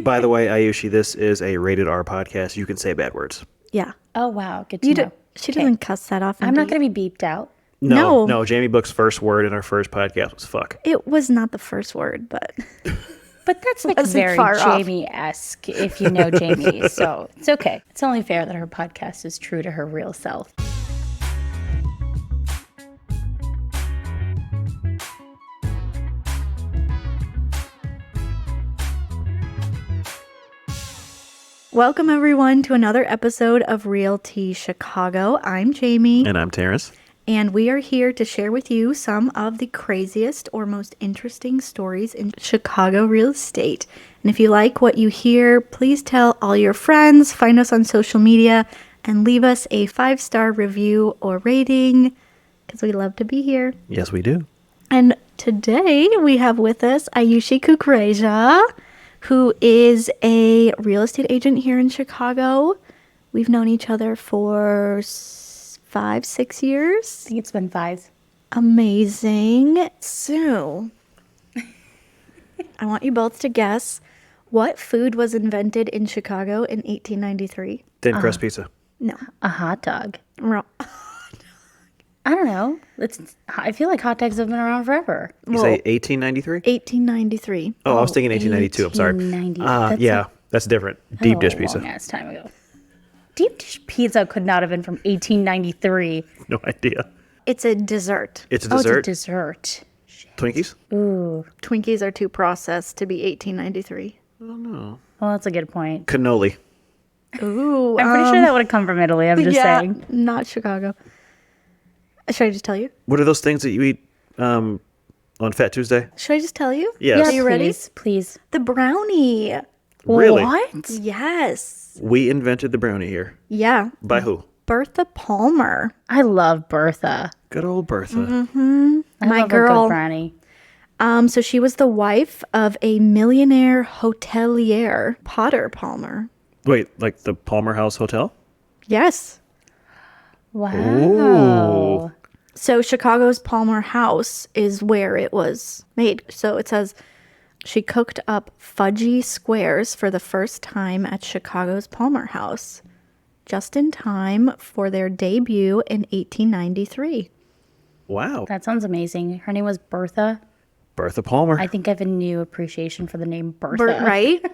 By the way, Ayushi, this is a rated R podcast. You can say bad words. Yeah. Oh, wow. Good to know. She doesn't cuss that often. I'm not going to be beeped out. No. Jamie Book's first word in our first podcast was fuck. It was not the first word, but... But that's like Wasn't very far off. Jamie-esque if you know Jamie. So it's okay. It's only fair that her podcast is true to her real self. Welcome, everyone, to another episode of Real Tea Chicago. I'm Jamie. And I'm Terrence. And we are here to share with you some of the craziest or most interesting stories in Chicago real estate. And if you like what you hear, please tell all your friends, find us on social media, and leave us a 5-star review or rating, because we love to be here. Yes, we do. And today we have with us Ayushi Kukreja, who is a real estate agent here in Chicago. We've known each other for 5-6 years. I think it's been 5. Amazing. So, I want you both to guess what food was invented in Chicago in 1893. Thin crust pizza. No. A hot dog. Wrong. I don't know. I feel like hot dogs have been around forever. You say 1893? 1893. Oh, I was thinking 1892. I'm sorry. 1890. Yeah, that's different. Deep dish pizza. Long ass time ago. Deep dish pizza could not have been from 1893. No idea. It's a dessert. It's a Oh, dessert? it's a dessert. Twinkies? Ooh. Twinkies are too processed to be 1893. Well, that's a good point. Cannoli. Ooh. I'm pretty sure that would have come from Italy. I'm just saying. Not Chicago. Should I just tell you? What are those things that you eat on Fat Tuesday? Should I just tell you? Yes. Are you ready? Please. The brownie. Really? What? Yes. We invented the brownie here. Yeah. By who? Bertha Palmer. I love Bertha. Good old Bertha. Mm-hmm. I My love girl. a good brownie. So she was the wife of a millionaire hotelier, Potter Palmer. Wait, like the Palmer House Hotel? Yes. Wow. Ooh. So Chicago's Palmer House is where it was made. So it says she cooked up fudgy squares for the first time at Chicago's Palmer House, just in time for their debut in 1893. Wow. That sounds amazing. Her name was Bertha. Bertha Palmer. I think I have a new appreciation for the name Bertha. Right?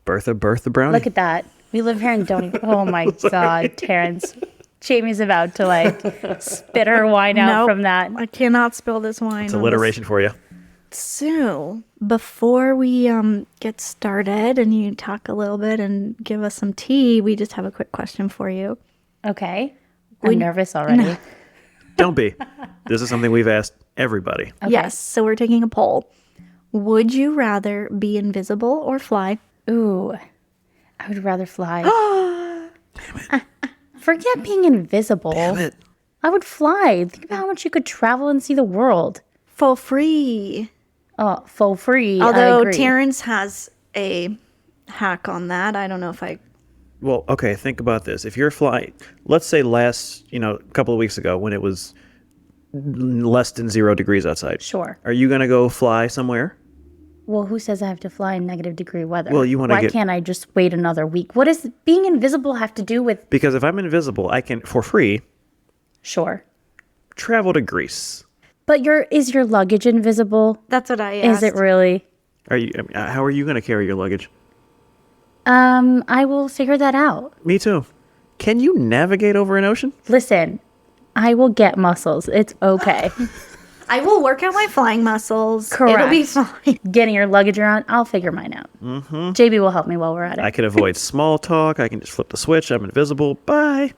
Bertha Brownie. Look at that. We live here and don't even... Oh, my God, Terrence. Jamie's about to, like, spit her wine out Nope. from that. I cannot spill this wine. It's alliteration for you. So, before we get started and you talk a little bit and give us some tea, we just have a quick question for you. Okay. I'm nervous already. Don't be. This is something we've asked everybody. Okay. Yes, so we're taking a poll. Would you rather be invisible or fly? Ooh. I would rather fly. Damn it. Forget being invisible. Damn it. I would fly. Think about how much you could travel and see the world. For free. Oh, for free. I Although agree. Terrence has a hack on that. I don't know if I... Well, okay, think about this. If you're flying, let's say a couple of weeks ago when it was less than 0 degrees outside. Sure. Are you going to go fly somewhere? Well, who says I have to fly in negative degree weather? Well, you wanna Why get- can't I just wait another week? What does being invisible have to do with... Because if I'm invisible, I can, for free, Sure. travel to Greece. But is your luggage invisible? That's what I asked. Is it really? How are you going to carry your luggage? I will figure that out. Me too. Can you navigate over an ocean? Listen, I will get muscles. It's okay. I will work out my flying muscles. Correct. It'll be fine. Getting your luggage around, I'll figure mine out. Mm-hmm. JB will help me while we're at it. I can avoid small talk. I can just flip the switch. I'm invisible. Bye.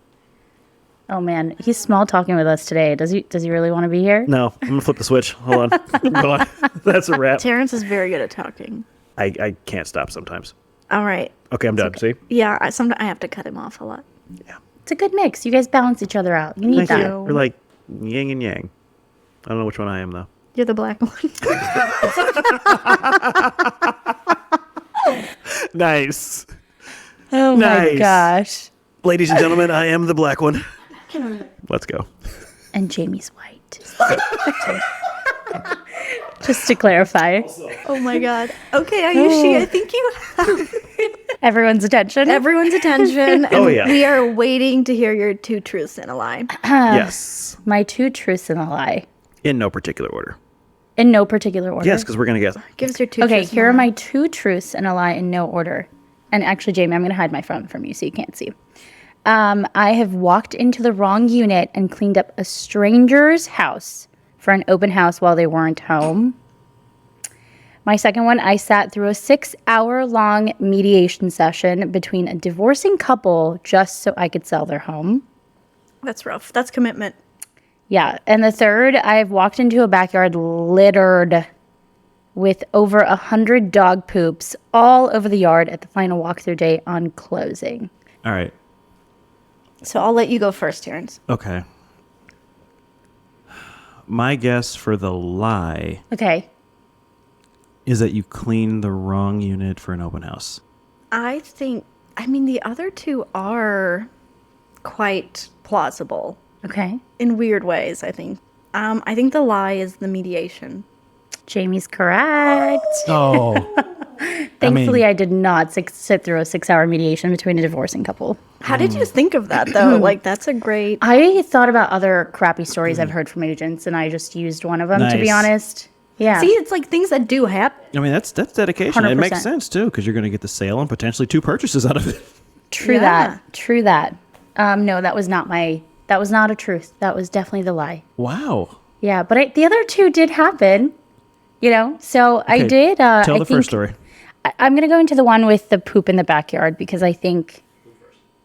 Oh man, he's small talking with us today. Does he really want to be here? No, I'm going to flip the switch. Hold on. Go on. That's a wrap. Terrence is very good at talking. I can't stop sometimes. All right. Okay, I'm done. See? Yeah, sometimes I have to cut him off a lot. Yeah. It's a good mix. You guys balance each other out. You need Thank that. you. We're like yin and yang. I don't know which one I am, though. You're the black one. Nice. Oh Nice. my gosh. Ladies and gentlemen, I am the black one. Let's go. And Jamie's white. Just to clarify. Oh my God. Okay, Ayushi, I think you have Everyone's attention. everyone's attention. Oh, and yeah. We are waiting to hear your 2 truths and a lie. Yes. My 2 truths and a lie. In no particular order. In no particular order. Yes, because we're going to guess. Give us your 2 Okay, truths. here are and a lie. my 2 truths and a lie in no order. And actually, Jamie, I'm going to hide my phone from you so you can't see. I have walked into the wrong unit and cleaned up a stranger's house for an open house while they weren't home. My second one, I sat through a 6-hour-long mediation session between a divorcing couple just so I could sell their home. That's rough. That's commitment. Yeah. And the third, I've walked into a backyard littered with over 100 dog poops all over the yard at the final walkthrough day on closing. All right. So I'll let you go first, Terrence. Okay. My guess for the lie Okay. is that you cleaned the wrong unit for an open house. I mean, the other 2 are quite plausible Okay. in weird ways, I think. I think the lie is the mediation. Jamie's correct. Oh. Thankfully, I did not sit through a 6-hour mediation between a divorcing couple. How did you think of that, though? Like, that's a great... I thought about other crappy stories I've heard from agents, and I just used one of them, to be Nice. honest. Yeah. See, it's like things that do happen. I mean, that's dedication. It 100%. makes sense, too, because you're going to get the sale and potentially 2 purchases out of it. True Yeah. that. True that. No, that was not a truth. That was definitely the lie. Wow. Yeah, but the other 2 did happen, so I Okay, did. Tell I the think first story. I'm going to go into the one with the poop in the backyard because I think,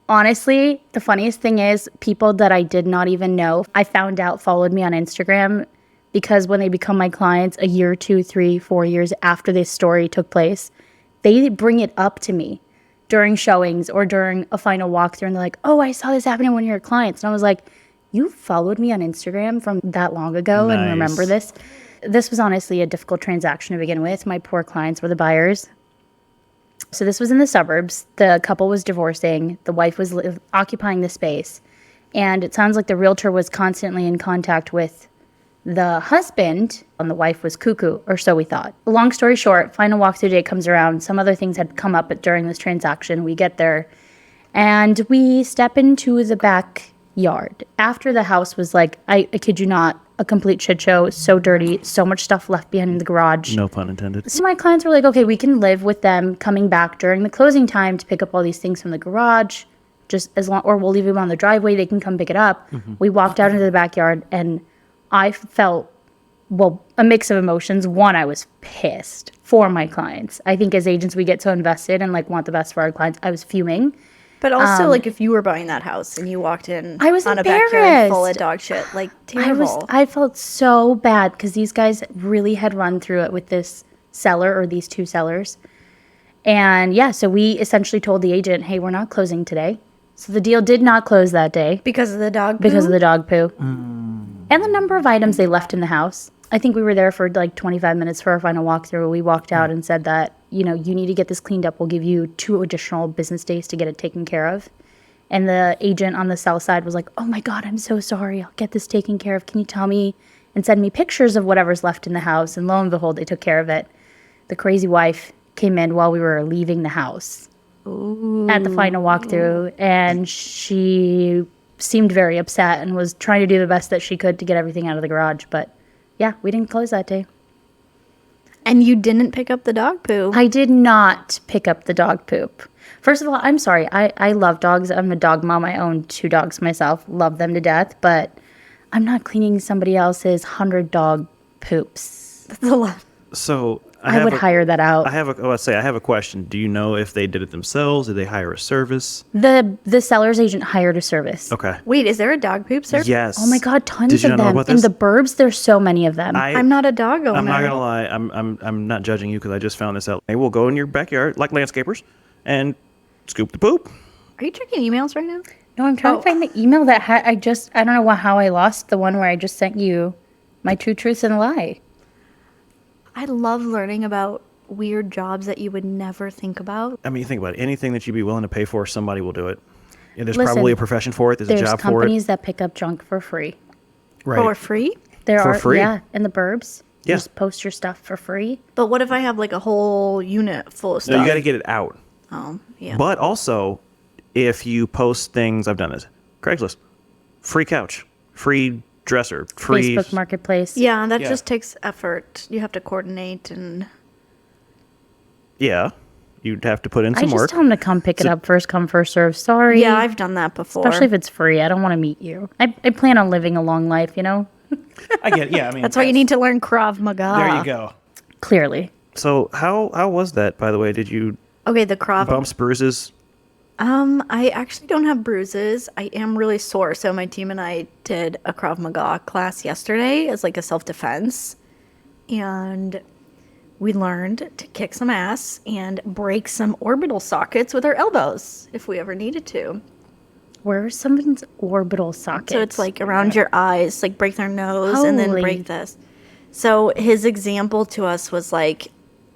honestly, the funniest thing is people that I did not even know, I found out followed me on Instagram because when they become my clients a year, 2, 3, 4 years after this story took place, they bring it up to me during showings or during a final walkthrough and they're like, oh, I saw this happen to one of your clients. And I was like, you followed me on Instagram from that long ago and remember Nice. this? This was honestly a difficult transaction to begin with. My poor clients were the buyers. So this was in the suburbs. The couple was divorcing. The wife was occupying the space. And it sounds like the realtor was constantly in contact with the husband, and the wife was cuckoo, or so we thought. Long story short, final walkthrough day comes around. Some other things had come up during this transaction. We get there, and we step into the backyard. After the house was like, I kid you not, a complete shit show. So dirty, so much stuff left behind in the garage. No pun intended. So my clients were like, okay, we can live with them coming back during the closing time to pick up all these things from the garage, just as long, or we'll leave them on the driveway. They can come pick it up. We walked out into the backyard, and I felt, a mix of emotions. One, I was pissed for my clients. I think as agents, we get so invested and want the best for our clients. I was fuming. But also, if you were buying that house and you walked in I was on a backyard embarrassed. full of dog shit, terrible. I felt so bad because these guys really had run through it with this seller or these 2 sellers. And yeah, so we essentially told the agent, hey, we're not closing today. So the deal did not close that day Because of the dog poo? because of the dog poo. And the number of items they left in the house. I think we were there for 25 minutes for our final walkthrough. We walked out and said that, you need to get this cleaned up. We'll give you 2 additional business days to get it taken care of. And the agent on the sell side was like, oh my God, I'm so sorry. I'll get this taken care of. Can you tell me and send me pictures of whatever's left in the house? And lo and behold, they took care of it. The crazy wife came in while we were leaving the house at the final walkthrough. And she seemed very upset and was trying to do the best that she could to get everything out of the garage. But yeah, we didn't close that day. And you didn't pick up the dog poo. I did not pick up the dog poop. First of all, I'm sorry. I love dogs. I'm a dog mom. I own 2 dogs myself. Love them to death. But I'm not cleaning somebody else's 100 dog poops. That's a lot. So I would hire that out. I have a question. Do you know if they did it themselves? Did they hire a service? The seller's agent hired a service. Okay. Wait, is there a dog poop service? Yes. Oh my God, tons Did you of not know them. about In this? the burbs, there's so many of them. I'm not a dog owner. I'm not gonna lie. I'm not judging you because I just found this out. They will go in your backyard like landscapers and scoop the poop. Are you checking emails right now? No, I'm trying to find the email that I don't know how I lost the one where I just sent you my 2 truths and a lie. I love learning about weird jobs that you would never think about. I mean, you think about it. Anything that you'd be willing to pay for, somebody will do it. And there's Listen, probably a profession for it. There's a There's job for it. companies that pick up junk for free. Right. For free? There For are free? Yeah, in the burbs. Yeah. Just post your stuff for free. But what if I have like a whole unit full of stuff? No, you got to get it out. Oh, yeah. But also, if you post things, I've done this. Craigslist, free couch, free dresser, free Facebook Marketplace. Yeah, that Yeah. just takes effort. You have to coordinate and... Yeah, you'd have to put in I some just work. tell them to come pick it up first come, first serve. Sorry. Yeah, I've done that before. Especially if it's free. I don't want to meet you. I plan on living a long life, you know? I get it. Yeah, I mean That's why you need to learn Krav Maga. There you go. Clearly. So how was that? By the way, did you Okay, the Krav... bumps, bruises? I actually don't have bruises. I am really sore. So my team and I did a Krav Maga class yesterday as like a self-defense. And we learned to kick some ass and break some orbital sockets with our elbows if we ever needed to. Where are someone's orbital sockets? So it's like around your eyes, like break their nose and then Holy. break this. So his example to us was like,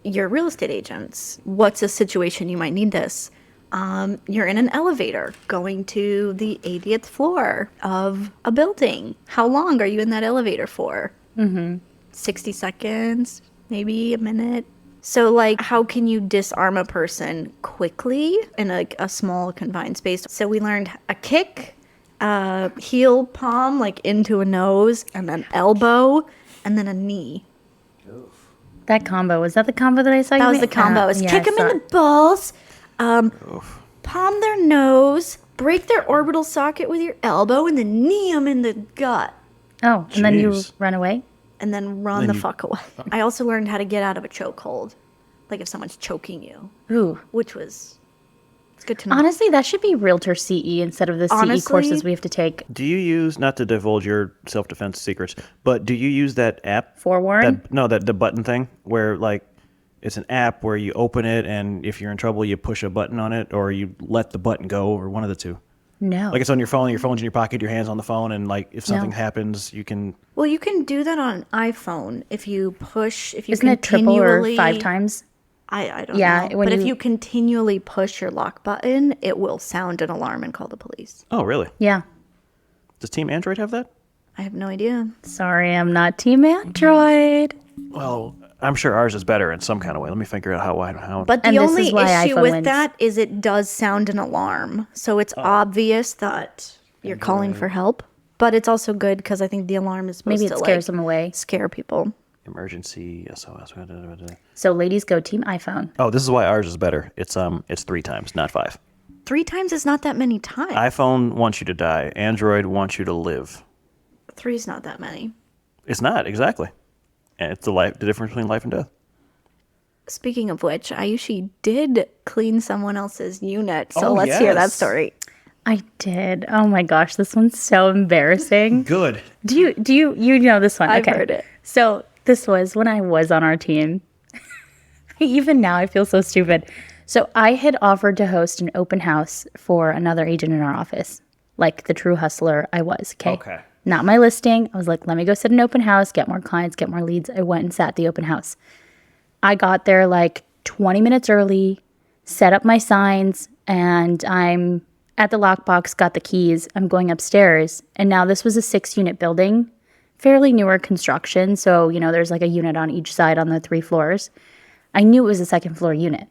you're real estate agents. What's a situation you might need this? You're in an elevator going to the 80th floor of a building. How long are you in that elevator for? 60 seconds, maybe a minute. So, like, how can you disarm a person quickly in like a small confined space? So we learned a kick, heel palm, like into a nose, and then elbow, and then a knee. that combo. Was that the combo that I saw you That was the make? combo. It was Yeah, kick I them saw in it. the balls, palm their nose, break their orbital socket with your elbow, and then knee them in the gut. Oh, and then you Jeez. run away? And then run the fuck away. I also learned how to get out of a chokehold. Like if someone's choking you, Ooh. which was, it's good to know. Honestly, that should be Realtor CE instead of the CE Honestly- courses we have to take. Do you use, not to divulge your self-defense secrets, but do you use that app? Forewarn? The button thing where like it's an app where you open it and if you're in trouble you push a button on it or you let the button go or one of the two. No. Like it's on your phone, your phone's in your pocket, your hand's on the phone, and like if something No. happens, you can. Well, you can do that on an iPhone if you push, if you Isn't it triple or continually... 5 times? I don't Yeah, know. when But if you- you continually push your lock button, it will sound an alarm and call the police. Oh, really? Yeah. Does Team Android have that? I have no idea. Sorry, I'm not Team Android. Well, I'm sure ours is better in some kind of way. Let me figure out how. But the And this only is why issue iPhone with wins. that is it does sound an alarm. So it's obvious that you're calling for help. But it's also good because I think the alarm is supposed Maybe to it scares like, them away. scare people. Emergency SOS. So ladies go Team iPhone. Oh, this is why ours is better. It's 3 times, not 5. 3 times is not that many times. iPhone wants you to die. Android wants you to live. 3 is not that many. It's not exactly, and it's the difference between life and death. Speaking of which, Ayushi did clean someone else's unit. So Oh, let's hear that yes. story. I did. Oh my gosh, this one's so embarrassing. Good. Do you know this one? I've heard it. So this was when I was on our team. Even now I feel so stupid. So I had offered to host an open house for another agent in our office. Like the true hustler I was, okay? Okay. Not my listing. I was like, let me go sit an open house, get more clients, get more leads. I went and sat the open house. I got there like 20 minutes early, set up my signs, and I'm at the lockbox, got the keys. I'm going upstairs. And now this was a 6-unit building, fairly newer construction. So, there's like a unit on each side on the 3 floors. I knew it was a second floor unit.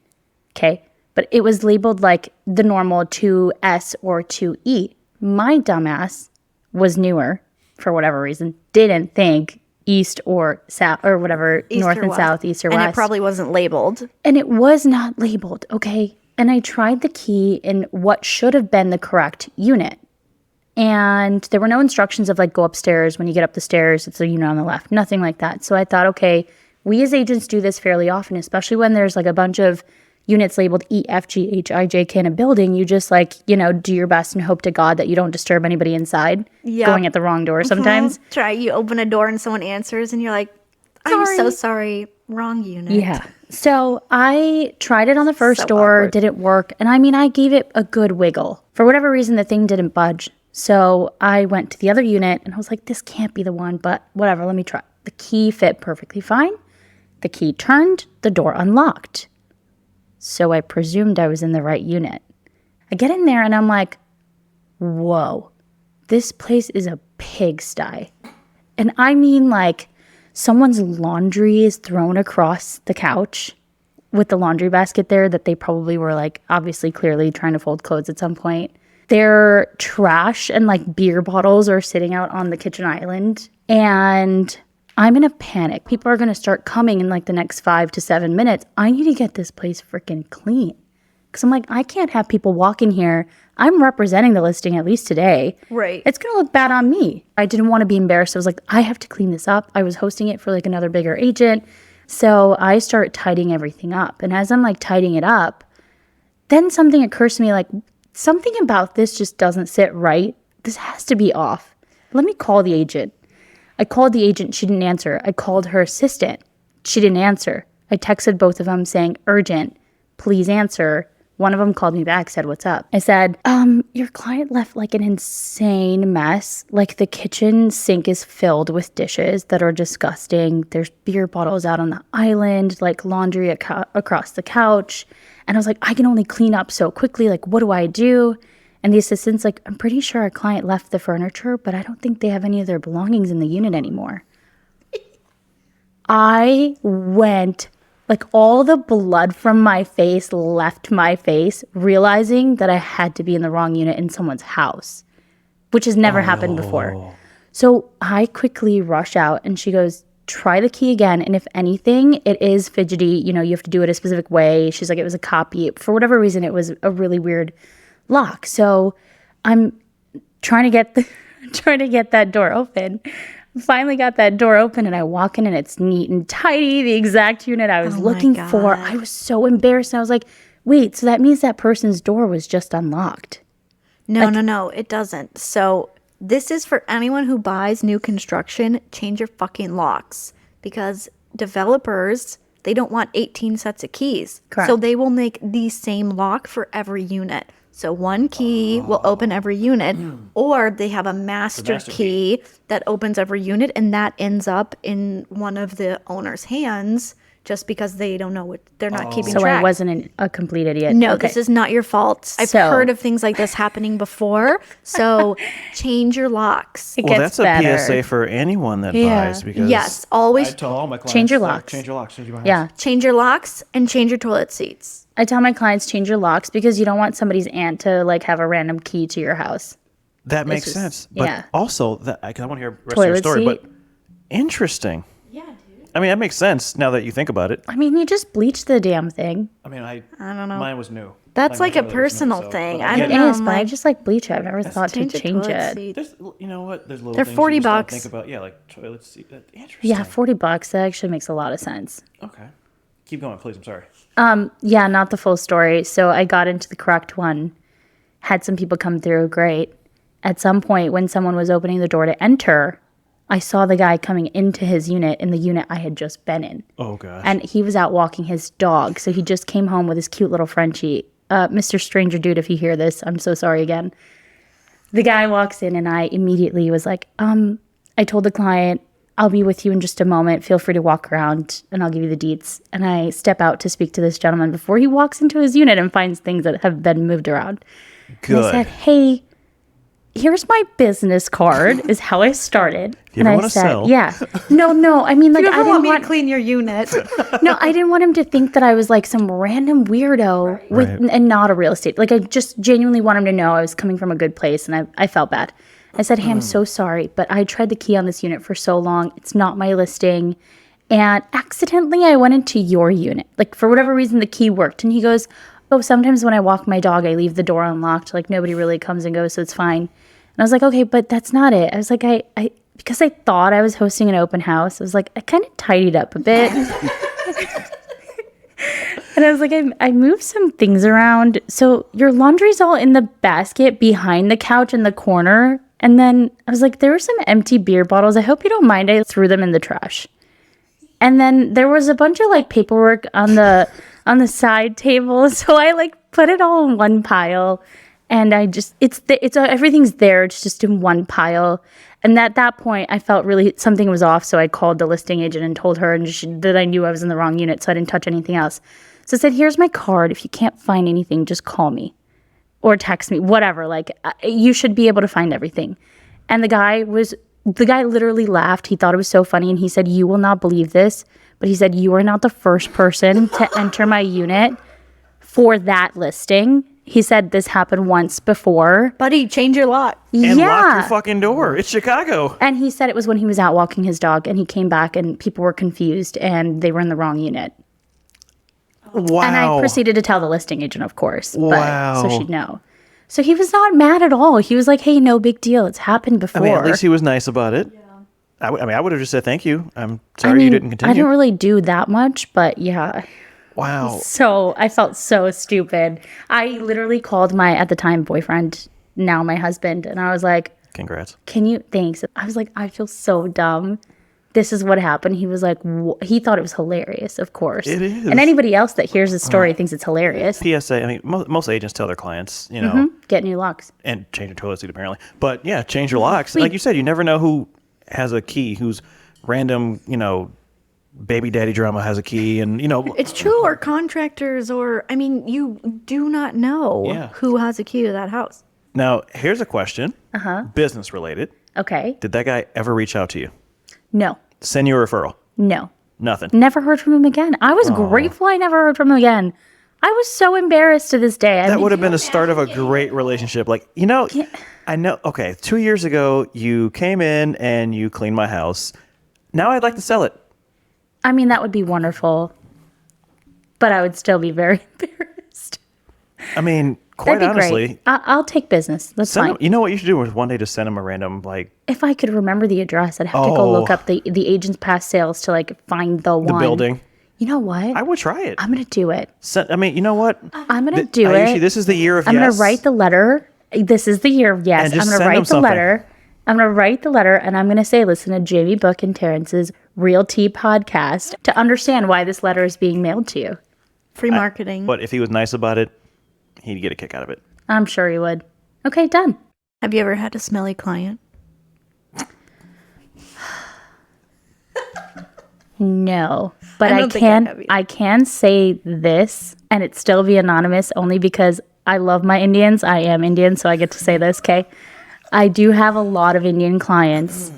Okay. But it was labeled like the normal 2S or 2E. My dumbass was newer for whatever reason, didn't think east or south or whatever, East north or and west. south, east or And west. it probably wasn't labeled. And it was not labeled, okay? And I tried the key in what should have been the correct unit. And there were no instructions of like go upstairs. When you get up the stairs, it's a unit on the left. Nothing like that. So I thought, okay, we as agents do this fairly often, especially when there's like a bunch of units labeled E, F, G, H, I, J, K in a building. You just like, do your best and hope to God that you don't disturb anybody inside Yep. going at the wrong door sometimes. Try, you open a door and someone answers and you're like, I'm so sorry, wrong unit. Yeah. So I tried it on the first So door, awkward. didn't work. And I mean, I gave it a good wiggle. For whatever reason, the thing didn't budge. So I went to the other unit and I was like, this can't be the one, but whatever, let me try. The key fit perfectly fine. The key turned, the door unlocked. So I presumed I was in the right unit. I get in there and I'm like, whoa, this place is a pigsty. And I mean like someone's laundry is thrown across the couch with the laundry basket there that they probably were like obviously clearly trying to fold clothes at some point. Their trash and like beer bottles are sitting out on the kitchen island. And I'm in a panic. People are going to start coming in like the next 5 to 7 minutes. I need to get this place freaking clean. Because I'm like, I can't have people walk in here. I'm representing the listing at least today. Right. It's going to look bad on me. I didn't want to be embarrassed. I was like, I have to clean this up. I was hosting it for like another bigger agent. So I start tidying everything up. And as I'm like tidying it up, then something occurs to me like, something about this just doesn't sit right. This has to be off. Let me call the agent. I called the agent. She didn't answer. I called her assistant. She didn't answer. I texted both of them saying, urgent, please answer. One of them called me back, said, what's up? I said, your client left like an insane mess. Like the kitchen sink is filled with dishes that are disgusting. There's beer bottles out on the island, like laundry across the couch. And I was like, I can only clean up so quickly. Like, what do I do? And the assistant's like, I'm pretty sure our client left the furniture, but I don't think they have any of their belongings in the unit anymore. I went, like all the blood from my face left my face, realizing that I had to be in the wrong unit in someone's house, which has never happened before. So I quickly rush out and she goes, try the key again. And if anything, it is fidgety. You know, you have to do it a specific way. She's like, it was a copy. For whatever reason, it was a really weird lock. So I'm trying to get that door open. Finally got that door open and I walk in and it's neat and tidy, the exact unit I was looking for. I was so embarrassed. I was like, wait, so that means that person's door was just unlocked. No, it doesn't. So this is for anyone who buys new construction, change your fucking locks. Because developers, they don't want 18 sets of keys. Correct. So they will make the same lock for every unit. So one key will open every unit, or they have a master key that opens every unit, and that ends up in one of the owner's hands just because they don't know what they're not keeping So track. I wasn't a complete idiot. No, Okay. this is not your fault. I've heard of things like this happening before. So change your locks. It Well, gets that's better. a PSA for anyone that Yeah. buys because Yes, I always tell all my clients, Change your like, locks. change your locks. Change your Yeah. change your locks and change your toilet seats. I tell my clients change your locks because you don't want somebody's aunt to like have a random key to your house. that makes just- sense. But yeah. also, that I want to hear the rest of your Toilet story. seat. But interesting. Yeah, dude. I mean, that makes sense now that you think about it. I mean, you just bleach the damn thing. I mean, I don't know. Mine was new. That's my like a toilet was new, personal so- thing. but I get don't It know. is, but I just like bleach it. I've never thought to Change your change toilet it. seat. There's, you know what? There's little They're things $40 you just don't bucks. think about. Yeah, like toilet seat. Interesting. Yeah, $40. That actually makes a lot of sense. Okay. Keep going, please. I'm sorry. Yeah, not the full story. So I got into the correct one, had some people come through. Great. At some point, when someone was opening the door to enter, I saw the guy coming into his unit in the unit I had just been in. Oh gosh. And he was out walking his dog. So he just came home with his cute little Frenchie. Mr. Stranger Dude, if you hear this, I'm so sorry again. The guy walks in and I immediately was like, I told the client, I'll be with you in just a moment. Feel free to walk around and I'll give you the deets. And I step out to speak to this gentleman before he walks into his unit and finds things that have been moved around. Good. And I said, hey, here's my business card, is how I started. you and ever I wanna said, sell? yeah. No. I mean, like, You I ever didn't want me want to clean your unit? no, I didn't want him to think that I was like some random weirdo with Right. and not a real estate. Like I just genuinely want him to know I was coming from a good place, and I felt bad. I said, "Hey, I'm so sorry, but I tried the key on this unit for so long. It's not my listing, and accidentally I went into your unit. Like for whatever reason, the key worked." And he goes, "Oh, sometimes when I walk my dog, I leave the door unlocked. Like nobody really comes and goes, so it's fine." And I was like, "Okay, but that's not it." I was like, I because I thought I was hosting an open house, I was like, I kind of tidied up a bit. And I was like, I moved some things around. So your laundry's all in the basket behind the couch in the corner. And then I was like, there were some empty beer bottles. I hope you don't mind. I threw them in the trash. And then there was a bunch of like paperwork on the side table. So I like put it all in one pile. And I just, everything's there. It's just in one pile. And at that point, I felt really something was off. So I called the listing agent and told her that I knew I was in the wrong unit. So I didn't touch anything else. So I said, here's my card. If you can't find anything, just call me or text me, whatever. Like you should be able to find everything. And the guy was The guy literally laughed. He thought it was so funny. And he said, you will not believe this. But he said, you are not the first person to enter my unit for that listing. He said this happened once before. Buddy, change your lock. And lock your fucking door. It's Chicago. And he said it was when he was out walking his dog and he came back and people were confused and they were in the wrong unit. Wow. And I proceeded to tell the listing agent, of course. Wow. So she'd know. So he was not mad at all. He was like, hey, no big deal. It's happened before. I mean, at least he was nice about it. Yeah. I would have just said thank you. I'm sorry you didn't continue. I didn't really do that much, but yeah. Wow. So I felt so stupid. I literally called my, at the time, boyfriend, now my husband, and I was like, congrats. Thanks. I was like, I feel so dumb. This is what happened. He was like, he thought it was hilarious, of course. It is. And anybody else that hears the story thinks it's hilarious. PSA, I mean, most agents tell their clients, you know. Get new locks. And change your toilet seat, apparently. But yeah, change your locks. Like you said, you never know who has a key, who's random, you know, baby daddy drama has a key, and, you know. It's true, or contractors, or, I mean, you do not know who has a key to that house. Now, here's a question. Business related. Okay. Did that guy ever reach out to you? No. Send you a referral? No. Nothing. Never heard from him again. I was grateful I never heard from him again. I was so embarrassed to this day. That would have been the start of a great relationship. Like, you know, I know, okay, 2 years ago, you came in and you cleaned my house. Now I'd like to sell it. I mean, that would be wonderful. But I would still be very embarrassed. I mean, quite That'd be honestly. great. I'll take business. That's fine. You know what you should do is one day just send him a random, like. If I could remember the address, I'd have to go look up the agent's past sales to, like, find the one. The building. You know what? I would try it. I'm going to do it. I mean, you know what? I'm going to do Ayushi, it. this is the year of I'm yes. going to write the letter. This is the year of yes. And just I'm going to send write them the something. letter. I'm going to write the letter and I'm going to say, listen to Jamie Book and Terrence's Real Tea podcast to understand why this letter is being mailed to you. Free marketing. But if he was nice about it, he'd get a kick out of it. I'm sure he would. Okay, done. Have you ever had a smelly client? No, but I don't think I have either. I can say this and it still be anonymous only because I love my Indians. I am Indian, so I get to say this, okay? I do have a lot of Indian clients.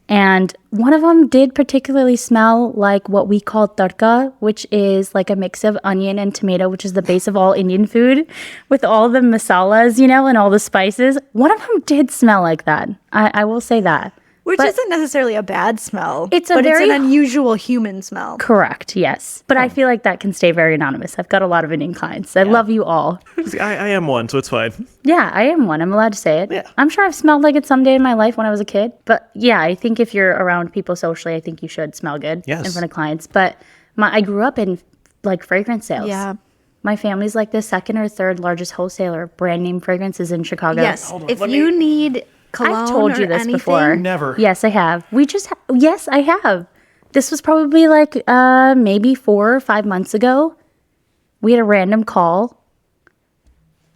And one of them did particularly smell like what we call tadka, which is like a mix of onion and tomato, which is the base of all Indian food, with all the masalas, you know, and all the spices. One of them did smell like that. I will say that. Which isn't necessarily a bad smell. It's an very unusual human smell. Correct, yes. But I feel like that can stay very anonymous. I've got a lot of Indian clients. I love you all. I am one, so it's fine. Yeah, I am one. I'm allowed to say it. Yeah. I'm sure I've smelled like it someday in my life when I was a kid. But yeah, I think if you're around people socially, I think you should smell good in front of clients. But I grew up in like fragrance sales. Yeah. My family's like the second or third largest wholesaler of brand name fragrances in Chicago. Yes. If you need cologne I've told you or this anything, before. Never. Yes, I have. Yes, I have. This was probably like maybe 4 or 5 months ago. We had a random call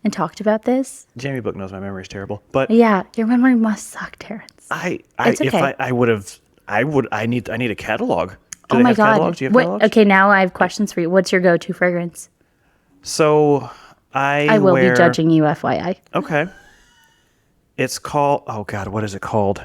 and talked about this. Jamie Book knows my memory is terrible, but Yeah, your memory must suck, Terrence. if okay. I need a catalog. Do Oh they my have God. catalogs? Do you have catalogs? Okay, now I have questions for you. What's your go-to fragrance? So I will wear, be judging you, FYI. Okay. It's called, oh God, what is it called?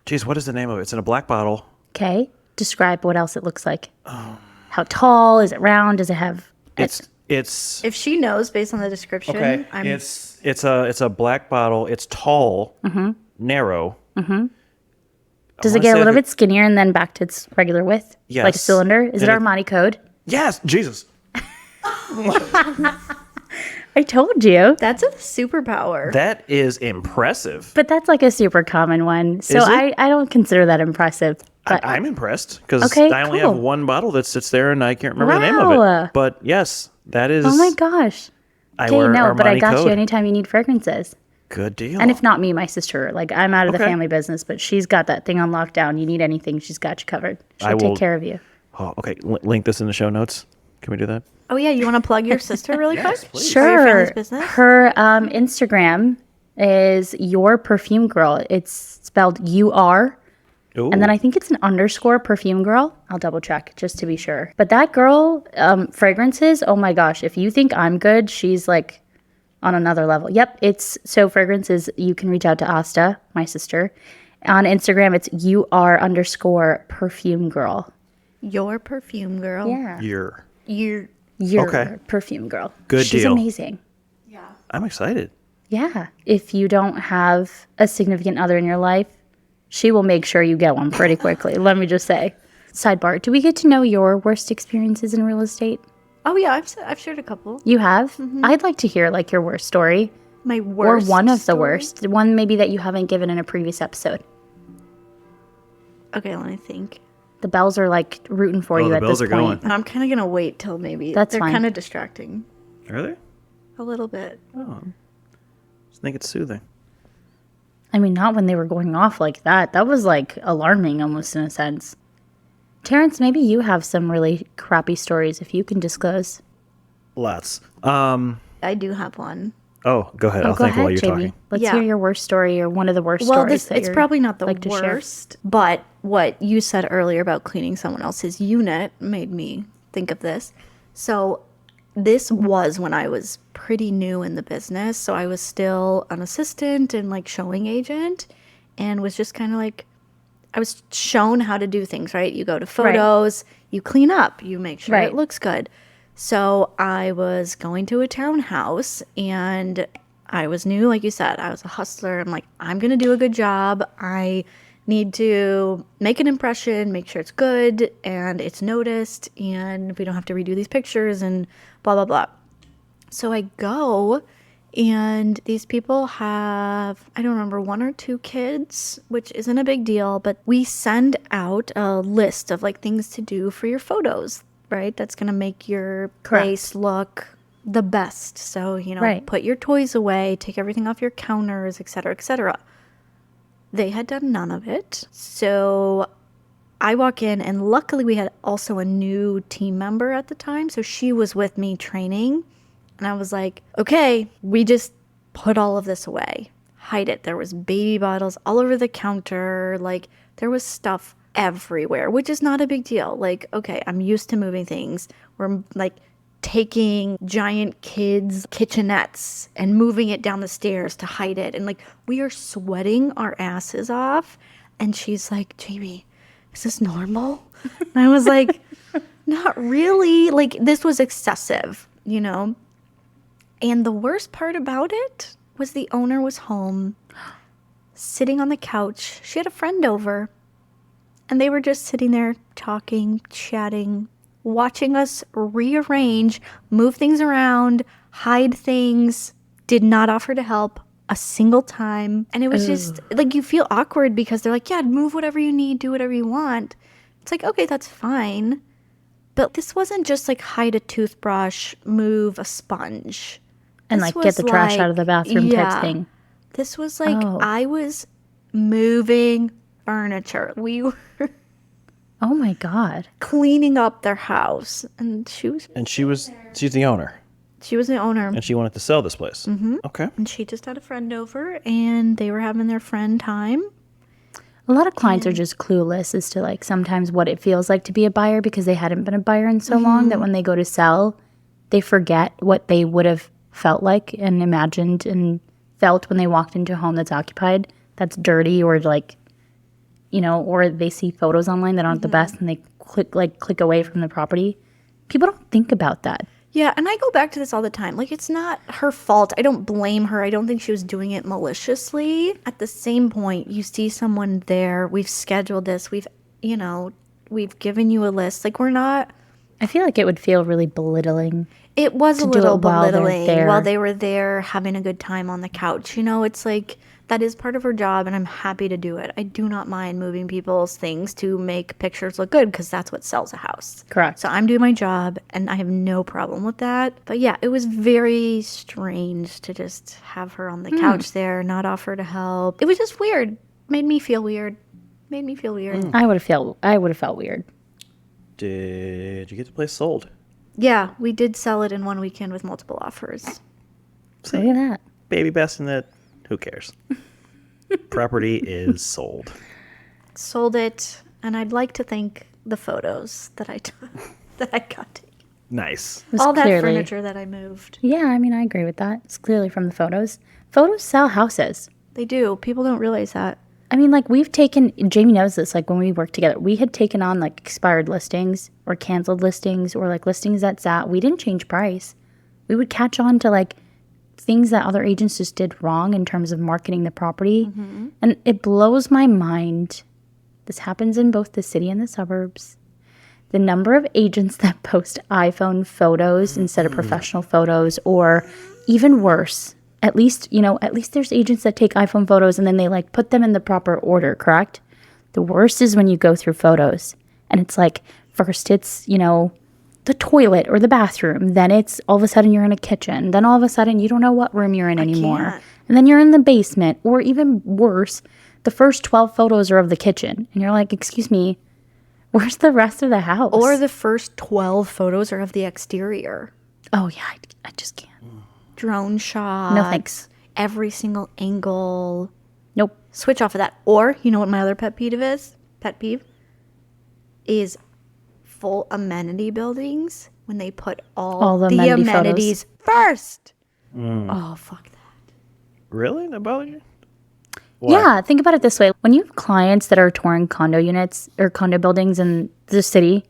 Jeez, what is the name of it? It's in a black bottle. Okay, describe what else it looks like. How tall? Is it round? Does it have... It's If she knows based on the description, okay. It's a black bottle. It's tall, narrow. Does it get a little bit skinnier and then back to its regular width? Yes. Like a cylinder? Is it And Armani code? Yes, Jesus. I told you. that's a superpower. That is impressive. But that's like a super common one. So Is it? I don't consider that impressive. But I'm impressed because Okay, I only cool. have one bottle that sits there and I can't remember the name of Wow. it. But yes, that is. oh my gosh. I Okay, wear no, but I Armani got code. you anytime you need fragrances. Good deal. And if not me, my sister. Like I'm out of the Okay. family business, but she's got that thing on lockdown. You need anything, she's got you covered. She'll I will- take care of you. Oh, okay, link this in the show notes. Can we do that? Oh yeah, you want to plug your sister really quick? please. Or your Sure. family's business? Her Instagram is Your Perfume Girl. It's spelled UR. Ooh. And then I think it's an underscore perfume girl. I'll double check just to be sure. But that girl, fragrances, oh my gosh, if you think I'm good, she's like on another level. Yep, it's so fragrances, you can reach out to Asta, my sister, On Instagram, it's _perfume girl. Your perfume girl. Yeah. You're. Your Your Okay. perfume girl. Good She's deal. amazing. I'm excited. Yeah. If you don't have a significant other in your life, she will make sure you get one pretty quickly. Let me just say. Sidebar, do we get to know your worst experiences in real estate? Oh yeah, I've shared a couple. You have? I'd like to hear like your worst story. My worst Or one of the story? worst. One maybe that you haven't given in a previous episode. Okay, let me think. The bells are like rooting for you the at bells this are point. going. I'm kind of gonna wait till maybe That's they're fine. kind of distracting Are they? a little bit. I think it's soothing. I mean, not when they were going off like that. That was like alarming almost in a sense. Terrence, maybe you have some really crappy stories if you can disclose. Lots. I do have one. Oh, go ahead. I'll Go think while ahead, you're Jamie. talking. Let's Yeah. hear your worst story or one of the worst Well, stories. it's probably not the like to share. worst, but what you said earlier about cleaning someone else's unit made me think of this. So this was when I was pretty new in the business. So I was still an assistant and like showing agent and was just kind of like, I was shown how to do things, right? You go to photos, you clean up, you make sure Right. it looks good. So I was going to a townhouse and I was new, like you said, I was a hustler. I'm like, I'm going to do a good job. I need to make an impression, make sure it's good and it's noticed and we don't have to redo these pictures and blah, blah, blah. So I go and these people have, I don't remember, 1 or 2 kids, which isn't a big deal, but we send out a list of like things to do for your photos, right? That's going to make your place look the best. So, you know, Right. put your toys away, take everything off your counters, et cetera, et cetera. They had done none of it. So I walk in, and luckily we had also a new team member at the time. So she was with me training. And I was like, okay, we just put all of this away, hide it. There was baby bottles all over the counter. Like there was stuff everywhere, which is not a big deal. Like, okay, I'm used to moving things. We're like taking giant kids' kitchenettes and moving it down the stairs to hide it. And like, we are sweating our asses off. And she's like, Jamie, is this normal? And I was like, not really. Like, this was excessive, you know? And the worst part about it was the owner was home, sitting on the couch. She had a friend over, and they were just sitting there talking, chatting, watching us rearrange, move things around, hide things, did not offer to help a single time. And it was just like, you feel awkward because they're like, yeah, move whatever you need, do whatever you want. It's like, okay, that's fine. But this wasn't just like hide a toothbrush, move a sponge. And This like get was the trash out of the bathroom yeah. type thing. This was like, Oh. I was moving furniture. We were Oh my God. cleaning up their house. And she's the owner, the owner. and she wanted to sell this place. Mm-hmm. Okay. And she just had a friend over and they were having their friend time. A lot of clients are just clueless as to like sometimes what it feels like to be a buyer because they hadn't been a buyer in so long that when they go to sell, they forget what they would have felt like and imagined and felt when they walked into a home that's occupied, that's dirty, or like, you know, or they see photos online that aren't the best and they click away from the property. People don't think about that. Yeah, and I go back to this all the time. Like, it's not her fault. I don't blame her. I don't think she was doing it maliciously. At the same point, you see someone there. We've scheduled this. We've given you a list. Like, we're not... I feel like it would feel really belittling. It was a do little it while they're belittling there. while they were there having a good time on the couch. You know, it's like, that is part of her job, and I'm happy to do it. I do not mind moving people's things to make pictures look good because that's what sells a house. Correct. So I'm doing my job, and I have no problem with that. But yeah, it was very strange to just have her on the couch there, not offer to help. It was just weird. Made me feel weird. I would have felt weird. Did you get the place sold? Yeah, we did sell it in one weekend with multiple offers. Look at that. Baby bassinet. Who cares? Property is sold. Sold it, and I'd like to thank the photos that I took, that I got. Nice. It was All that clearly- furniture that I moved. Yeah, I mean, I agree with that. It's clearly from the photos. Photos sell houses. They do. People don't realize that. I mean, like, we've taken, Jamie knows this, like, when we worked together, we had taken on, like, expired listings or canceled listings or, like, listings that sat. We didn't change price. We would catch on to, like, things that other agents just did wrong in terms of marketing the property. And it blows my mind. This happens in both the city and the suburbs. The number of agents that post iPhone photos instead of professional photos, or even worse, at least there's agents that take iPhone photos and then they like put them in the proper order, correct? The worst is when you go through photos and it's like, first it's, the toilet or the bathroom. Then it's all of a sudden you're in a kitchen. Then all of a sudden you don't know what room you're in anymore. And then you're in the basement, or even worse, the first 12 photos are of the kitchen. And you're like, excuse me, where's the rest of the house? Or the first 12 photos are of the exterior. Oh, yeah, I just can't. Drone shots. No thanks. Every single angle. Nope. Switch off of that. Or, you know what my other pet peeve is? Is full amenity buildings when they put all the amenities first. Oh, fuck that. Really? That bothers you? Why? Yeah, think about it this way. When you have clients that are touring condo units or condo buildings in the city,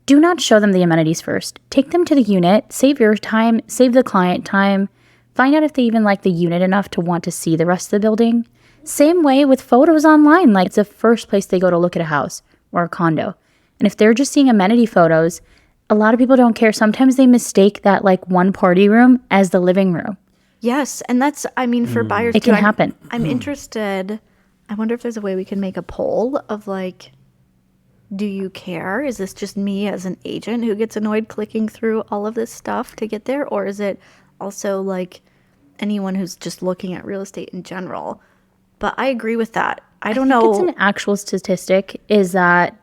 do not show them the amenities first. Take them to the unit, save your time, save the client time, find out if they even like the unit enough to want to see the rest of the building. Same way with photos online. Like, it's the first place they go to look at a house or a condo. And if they're just seeing amenity photos, a lot of people don't care. Sometimes they mistake that like one party room as the living room. Yes, and that's, for buyers It too. can happen. I'm interested. I wonder if there's a way we can make a poll of like, do you care? Is this just me as an agent who gets annoyed clicking through all of this stuff to get there? Or is it also like anyone who's just looking at real estate in general? But I agree with that. I don't know. It's an actual statistic is that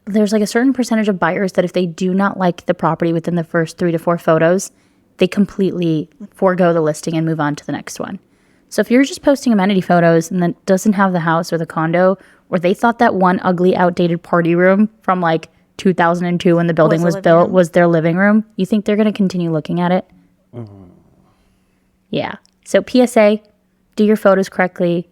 there's like a certain percentage of buyers that if they do not like the property within the first 3 to 4 photos, they completely forego the listing and move on to the next one. So if you're just posting amenity photos and then doesn't have the house or the condo, or they thought that one ugly, outdated party room from like 2002 when the building was built was their living room, you think they're going to continue looking at it? Yeah. So PSA, do your photos correctly.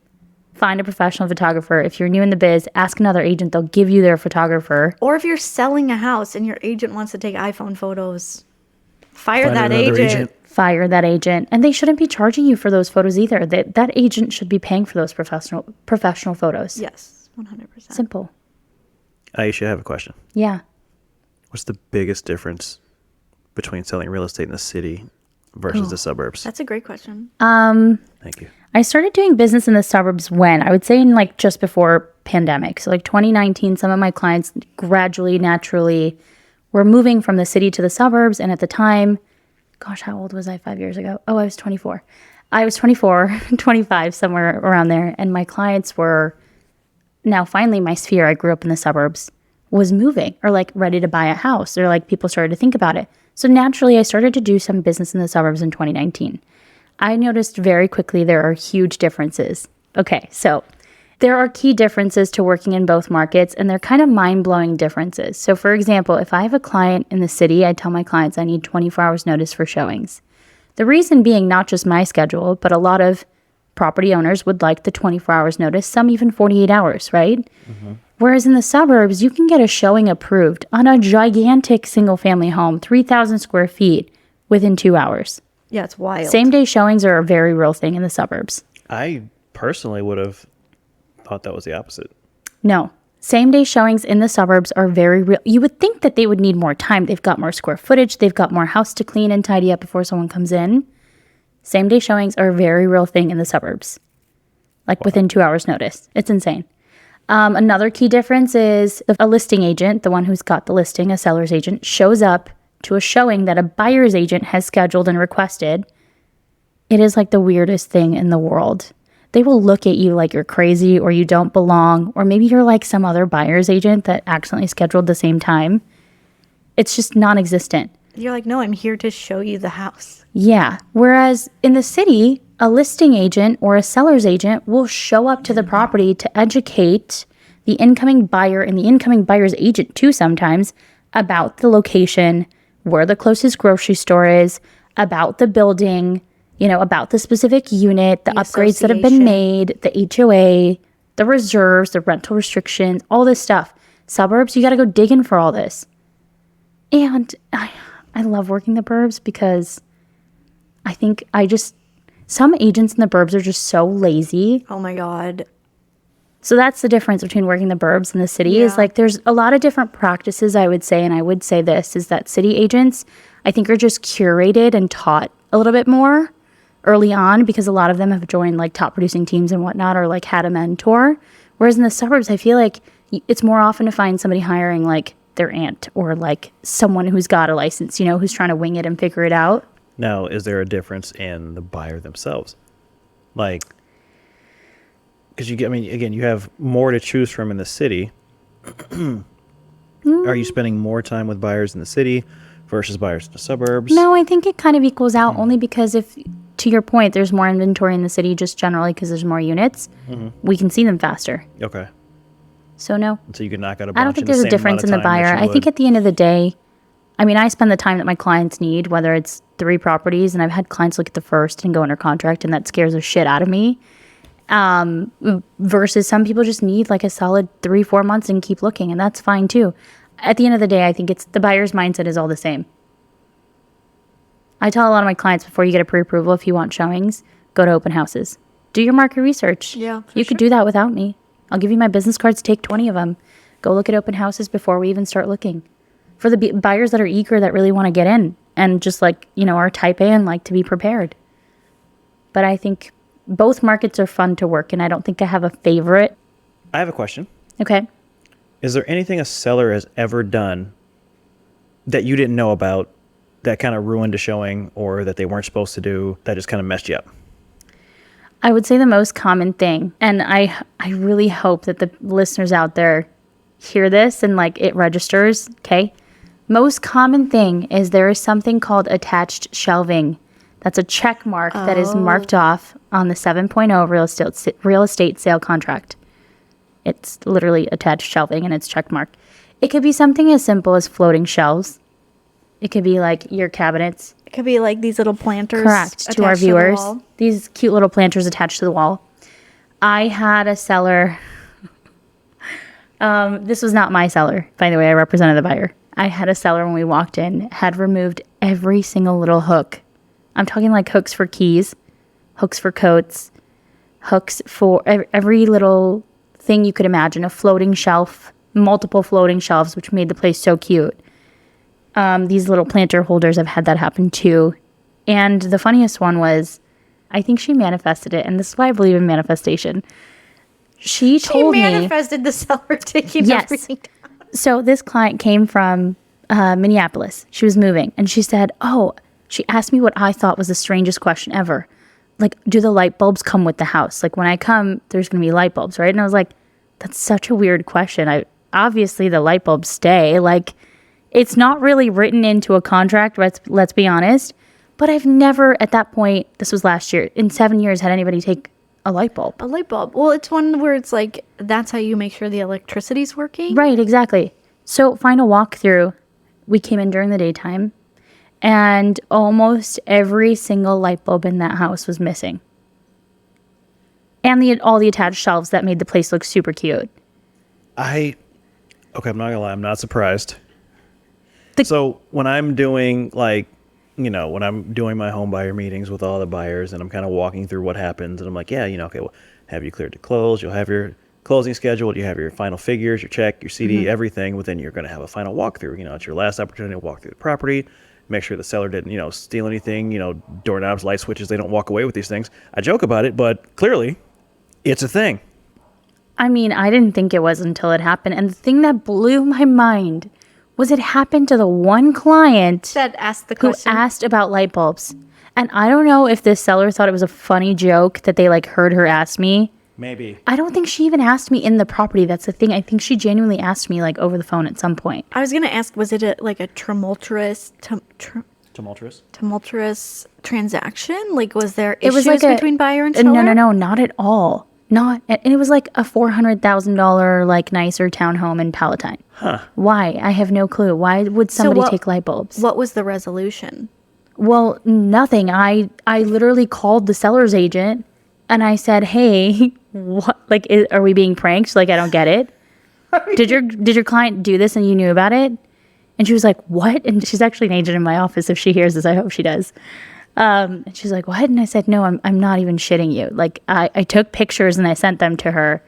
Find a professional photographer. If you're new in the biz, ask another agent. They'll give you their photographer. Or if you're selling a house and your agent wants to take iPhone photos, fire that agent. Fire that agent. And they shouldn't be charging you for those photos either. That agent should be paying for those professional photos. Yes, 100%. Simple. Ayushi, I have a question. Yeah. What's the biggest difference between selling real estate in the city versus the suburbs? That's a great question. Thank you. I started doing business in the suburbs when? I would say in like just before pandemic. So like 2019, some of my clients gradually, naturally were moving from the city to the suburbs. And at the time, gosh, how old was I 5 years ago? Oh, I was 24. I was 24, 25, somewhere around there. And my clients were now finally my sphere. I grew up in the suburbs, was moving or like ready to buy a house, or like people started to think about it. So naturally, I started to do some business in the suburbs in 2019. I noticed very quickly there are huge differences. Okay, so there are key differences to working in both markets, and they're kind of mind-blowing differences. So for example, if I have a client in the city, I tell my clients I need 24 hours notice for showings. The reason being not just my schedule, but a lot of property owners would like the 24 hours notice, some even 48 hours, right? Mm-hmm. Whereas in the suburbs, you can get a showing approved on a gigantic single-family home, 3,000 square feet, within 2 hours. Yeah, it's wild. Same-day showings are a very real thing in the suburbs. I personally would have thought that was the opposite. No. Same-day showings in the suburbs are very real. You would think that they would need more time. They've got more square footage. They've got more house to clean and tidy up before someone comes in. Same-day showings are a very real thing in the suburbs. Like within 2 hours notice. It's insane. Another key difference is a listing agent, the one who's got the listing, a seller's agent, shows up to a showing that a buyer's agent has scheduled and requested. It is like the weirdest thing in the world. They will look at you like you're crazy or you don't belong, or maybe you're like some other buyer's agent that accidentally scheduled the same time. It's just non-existent. You're like, no, I'm here to show you the house. Yeah. Whereas in the city, a listing agent or a seller's agent will show up to the property to educate the incoming buyer and the incoming buyer's agent too sometimes about the location, where the closest grocery store is, about the building, about the specific unit, the upgrades that have been made, the HOA, the reserves, the rental restrictions, all this stuff. Suburbs, you got to go digging for all this. And I love working the burbs because I think some agents in the burbs are just so lazy. Oh my God. So that's the difference between working the burbs and the city is like there's a lot of different practices, I would say. And I would say this is that city agents, I think, are just curated and taught a little bit more early on because a lot of them have joined like top producing teams and whatnot or like had a mentor. Whereas in the suburbs, I feel like it's more often to find somebody hiring like their aunt or like someone who's got a license, who's trying to wing it and figure it out. Now, is there a difference in the buyer themselves? Like, because you have more to choose from in the city. Are you spending more time with buyers in the city versus buyers in the suburbs? No, I think it kind of equals out only because if, to your point, there's more inventory in the city just generally because there's more units, we can see them faster. Okay. So no. So you can knock out a bunch I don't think in the there's a same difference in amount the of time that buyer. you I think would. at the end of the day, I spend the time that my clients need, whether it's 3 properties, and I've had clients look at the first and go under contract, and that scares the shit out of me. Versus some people just need like a solid 3-4 months and keep looking, and that's fine too. At the end of the day, I think it's the buyer's mindset is all the same. I tell a lot of my clients before you get a pre-approval, if you want showings, go to open houses. Do your market research. Yeah, you could do that without me. I'll give you my business cards, take 20 of them. Go look at open houses before we even start looking. For the buyers that are eager, that really want to get in and just like, are type A and like to be prepared. But I think both markets are fun to work and I don't think I have a favorite. I have a question. Okay. Is there anything a seller has ever done that you didn't know about that kind of ruined a showing or that they weren't supposed to do that just kind of messed you up? I would say the most common thing, and I really hope that the listeners out there hear this and like it registers, okay? Most common thing is there is something called attached shelving. That's a check mark that is marked off on the 7.0 real estate sale contract. It's literally attached shelving and it's check marked. It could be something as simple as floating shelves. It could be like your cabinets. It could be like these little planters. Correct, to our attached the viewers. wall. These cute little planters attached to the wall. I had a seller. This was not my seller, by the way. I represented the buyer. I had a seller when we walked in, had removed every single little hook. I'm talking like hooks for keys, hooks for coats, hooks for every little thing you could imagine. A floating shelf, multiple floating shelves, which made the place so cute. These little planter holders, I've had that happen too. And the funniest one was, I think she manifested it. And this is why I believe in manifestation. She told me. She manifested the seller taking everything down. So this client came from Minneapolis. She was moving. And she said, she asked me what I thought was the strangest question ever. Like, do the light bulbs come with the house? Like, when I come, there's going to be light bulbs, right? And I was like, that's such a weird question. Obviously, the light bulbs stay. Like, it's not really written into a contract, let's be honest. But I've never, at that point, this was last year, in 7 years, had anybody take a light bulb. A light bulb. Well, it's one where it's like, that's how you make sure the electricity's working. Right, exactly. So, final walkthrough, we came in during the daytime, and almost every single light bulb in that house was missing. And all the attached shelves that made the place look super cute. I'm not gonna lie, I'm not surprised. So when I'm doing when I'm doing my home buyer meetings with all the buyers and I'm kind of walking through what happens and I'm like, okay, well, have you cleared to close? You'll have your closing scheduled. You have your final figures, your check, your CD, everything. But then you're going to have a final walkthrough. It's your last opportunity to walk through the property, make sure the seller didn't, steal anything, doorknobs, light switches. They don't walk away with these things. I joke about it, but clearly it's a thing. I didn't think it was until it happened. And the thing that blew my mind was it happened to the one client That asked the who question. asked about light bulbs. And I don't know if this seller thought it was a funny joke that they heard her ask me. Maybe. I don't think she even asked me in the property. That's the thing. I think she genuinely asked me over the phone at some point. I was going to ask, was it a tumultuous Tumultuous? transaction? Like, was there It was issues between buyer and seller? No, not at all. And it was a $400,000 nicer townhome in Palatine. Huh. Why? I have no clue. Why would somebody take light bulbs? What was the resolution? Well, nothing. I literally called the seller's agent And I said, hey, what? Like, are we being pranked? Like, I don't get it. Did your client do this and you knew about it? And she was like, what? And she's actually an agent in my office. If she hears this, I hope she does. And she's like, what? And I said, no, I'm not even shitting you. Like, I took pictures and I sent them to her.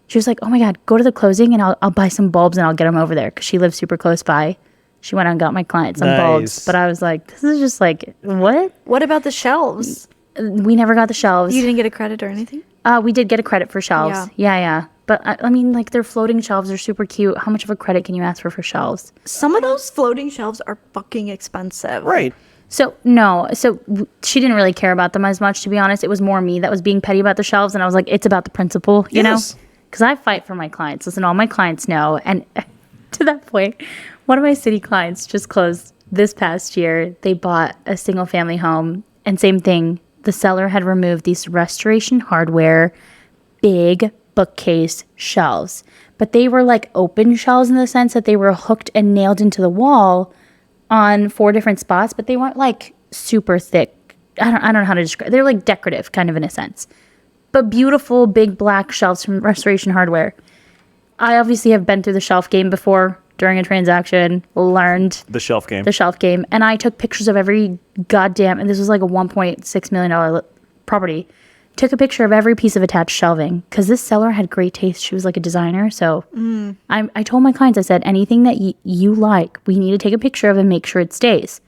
She was like, oh my God, go to the closing and I'll buy some bulbs and I'll get them over there. Because she lives super close by. She went out and got my client some bulbs. But I was like, this is just like, what? What about the shelves? We never got the shelves. You didn't get a credit or anything? We did get a credit for shelves. Yeah. But I mean, like, they're floating shelves. They're super cute. How much of a credit can you ask for shelves? Some of those floating shelves are fucking expensive. Right. So, no. So, she didn't really care about them as much, to be honest. It was more me that was being petty about the shelves. And I was like, it's about the principle, you know? Because I fight for my clients. Listen, all my clients know. And to that point, one of my city clients just closed this past year. They bought a single family home. And same thing. The seller had removed these Restoration Hardware big bookcase shelves, but they were like open shelves in the sense that they were hooked and nailed into the wall on 4 different spots, but they weren't like super thick. I don't know how to describe. They're like decorative kind of in a sense, but beautiful big black shelves from Restoration Hardware. I obviously have been through the shelf game before during a transaction, learned the shelf game, and I took pictures of every goddamn, and this was like a $1.6 million property. Took a picture of every piece of attached shelving because this seller had great taste. She was like a designer. So I told my clients, I said, anything that you like, we need to take a picture of and make sure it stays.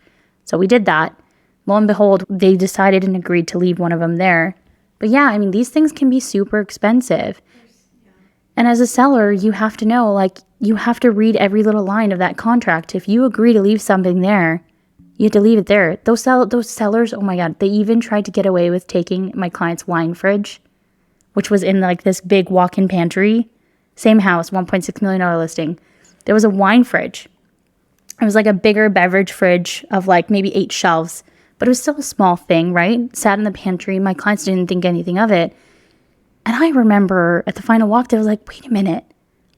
So we did that. Lo and behold, they decided and agreed to leave one of them there. But yeah, I mean, these things can be super expensive. And as a seller, you have to know, like, you have to read every little line of that contract. If you agree to leave something there, you have to leave it there. Those sellers, oh my God, they even tried to get away with taking my client's wine fridge, which was in like this big walk-in pantry. Same house, $1.6 million listing. There was a wine fridge. It was like a bigger beverage fridge of like maybe 8 shelves, but it was still a small thing, right? Sat in the pantry. My clients didn't think anything of it. And I remember at the final walk, I was like, wait a minute.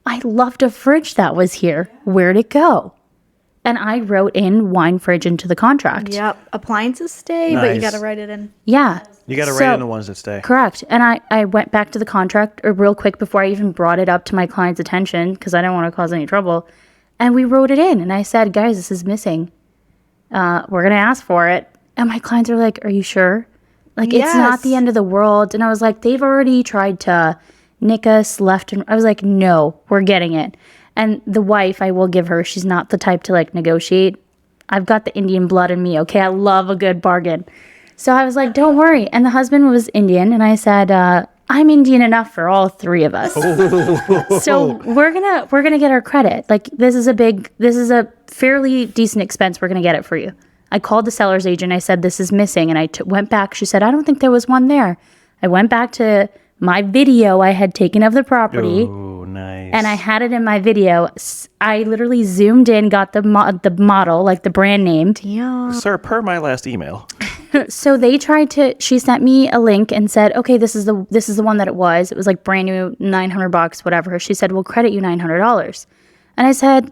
I loved a fridge that was here. Where'd it go? And I wrote in wine fridge into the contract. Yep. Appliances stay, but you got to write it in. Yeah. You got to write in the ones that stay. Correct. And I went back to the contract real quick before I even brought it up to my client's attention because I didn't want to cause any trouble. And we wrote it in. And I said, guys, this is missing. We're going to ask for it. And my clients are like, are you sure? Like, It's not the end of the world. And I was like, they've already tried to nick us left. And I was like, no, we're getting it. And the wife, I will give her, she's not the type to like negotiate. I've got the Indian blood in me, okay? I love a good bargain. So I was like, don't worry. And the husband was Indian. And I said, I'm Indian enough for all 3 of us. So we're gonna get our credit. Like this is a fairly decent expense. We're gonna get it for you. I called the seller's agent. I said, this is missing. And I went back. She said, I don't think there was one there. I went back to my video I had taken of the property. Oh, nice. And I had it in my video. I literally zoomed in, got the model, like the brand name. Yeah. Sir, per my last email. So she sent me a link and said, okay, this is the one that it was. It was like brand new, $900, whatever. She said, we'll credit you $900. And I said,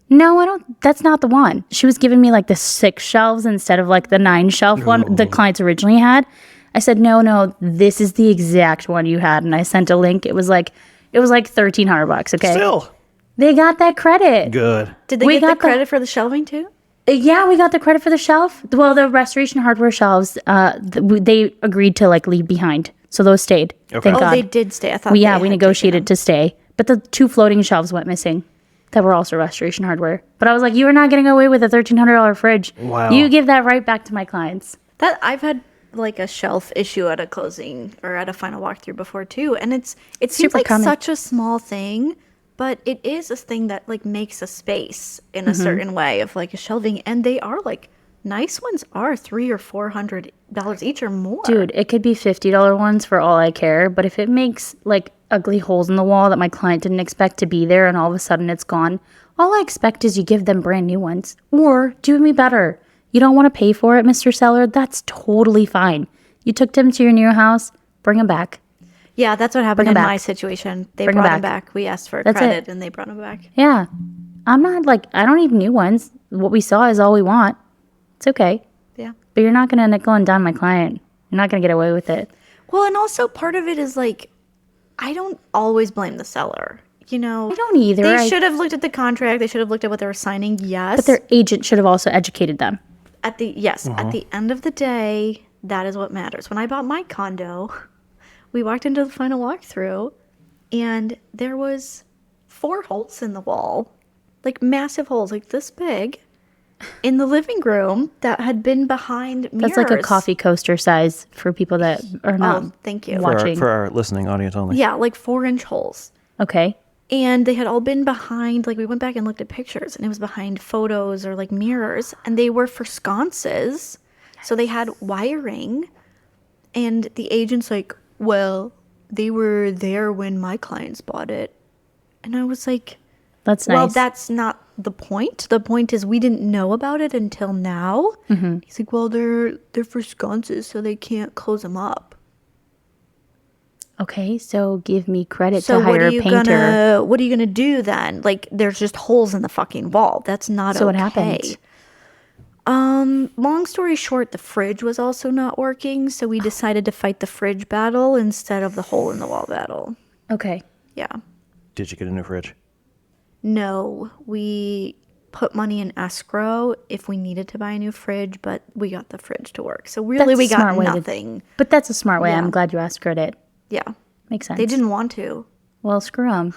no, that's not the one. She was giving me like the 6 shelves instead of like the 9 shelf one the clients originally had. I said, no, this is the exact one you had. And I sent a link. It was like $1,300, okay? Still. They got that credit. Good. Did they get the credit for the shelving too? Yeah, we got the credit for the shelf. Well, the Restoration Hardware shelves, they agreed to like leave behind. So those stayed. Okay. Thank God. They did stay. I thought we negotiated to stay. But the 2 floating shelves went missing. That were also Restoration Hardware. But I was like, you are not getting away with a $1,300 fridge. Wow. You give that right back to my clients. That I've had like a shelf issue at a closing or at a final walkthrough before too, and it seems Super like common. such a small thing, but it is a thing that like makes a space in a certain way of like a shelving, and they are like nice ones are $300 or $400 each or more. Dude, it could be $50 ones for all I care, but if it makes like ugly holes in the wall that my client didn't expect to be there and all of a sudden it's gone, all I expect is you give them brand new ones. Or do me better. You don't want to pay for it, Mr. Seller? That's totally fine. You took them to your new house, bring them back. Yeah, that's what happened in my situation. They brought them back. We asked for credit and they brought them back. Yeah. I'm not like, I don't need new ones. What we saw is all we want. It's okay. Yeah. But you're not going to nickel and dime my client. You're not going to get away with it. Well, and also part of it is like, I don't always blame the seller. You know, I don't either. They should have looked at the contract. They should have looked at what they were signing. Yes, But their agent should have also educated them. at the end of the day, that is what matters. When I bought my condo, we walked into the final walkthrough, and there was 4 holes in the wall, like massive holes, like this big, in the living room that had been behind mirrors. That's like a coffee coaster size for people that are not thank you. watching. For our listening audience only. Yeah, like 4-inch holes. Okay. And they had all been behind, like we went back and looked at pictures, and it was behind photos or like mirrors, and they were for sconces. So they had wiring, and the agent's like, well, they were there when my clients bought it. And I was like, That's nice. well, that's not the point. The point is we didn't know about it until now. Mm-hmm. He's like, well, they're for sconces, so they can't close them up. Okay, so give me credit to hire a painter. What are you gonna do then? Like, there's just holes in the fucking wall. That's not So okay. what happened? Long story short, the fridge was also not working, so we decided to fight the fridge battle instead of the hole in the wall battle. Okay. Yeah. Did you get a new fridge? No, we put money in escrow if we needed to buy a new fridge, but we got the fridge to work. So really, That's we a smart got way nothing. But that's a smart way. Yeah. I'm glad you escrowed it. Yeah. Makes sense. They didn't want to. Well, screw them.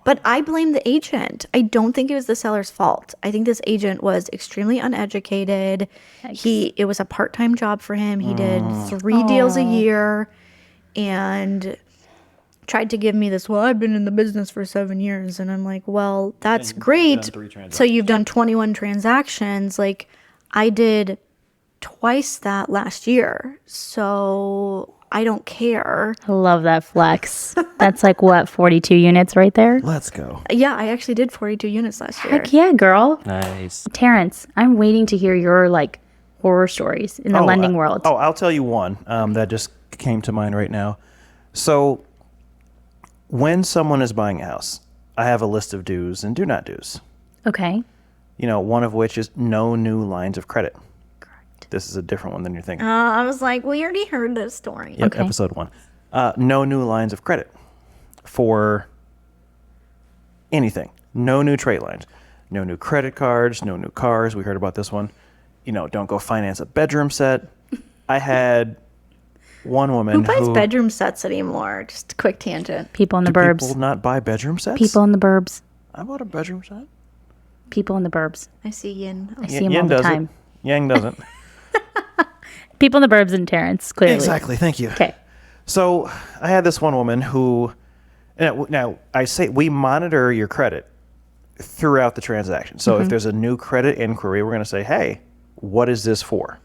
But I blame the agent. I don't think it was the seller's fault. I think this agent was extremely uneducated. It was a part-time job for him. He did 3 deals a year and tried to give me this, well, I've been in the business for 7 years. And I'm like, well, that's great. So you've done 21 transactions. Like, I did twice that last year. So I don't care. I love that flex. That's like, what, 42 units right there? Let's go. Yeah, I actually did 42 units last year. Heck yeah, girl. Nice. Terrence, I'm waiting to hear your, like, horror stories in the lending world. Oh, I'll tell you one that just came to mind right now. So when someone is buying a house, I have a list of do's and do not do's. Okay. You know, one of which is no new lines of credit. Correct. This is a different one than you're thinking. I was like, we already heard this story. Yep, Okay. episode 1. No new lines of credit for anything. No new trade lines. No new credit cards. No new cars. We heard about this one. You know, don't go finance a bedroom set. I had one woman Who buys bedroom sets anymore? Just a quick tangent. People in the Do burbs. people not buy bedroom sets? People in the burbs. I bought a bedroom set. People in the burbs. I see Yin. I see them all the does time. it. Yang doesn't. People in the burbs and Terrence, clearly. Exactly. Thank you. Okay. So I had this one woman who, now I say we monitor your credit throughout the transaction. So if there's a new credit inquiry, we're going to say, hey, what is this for?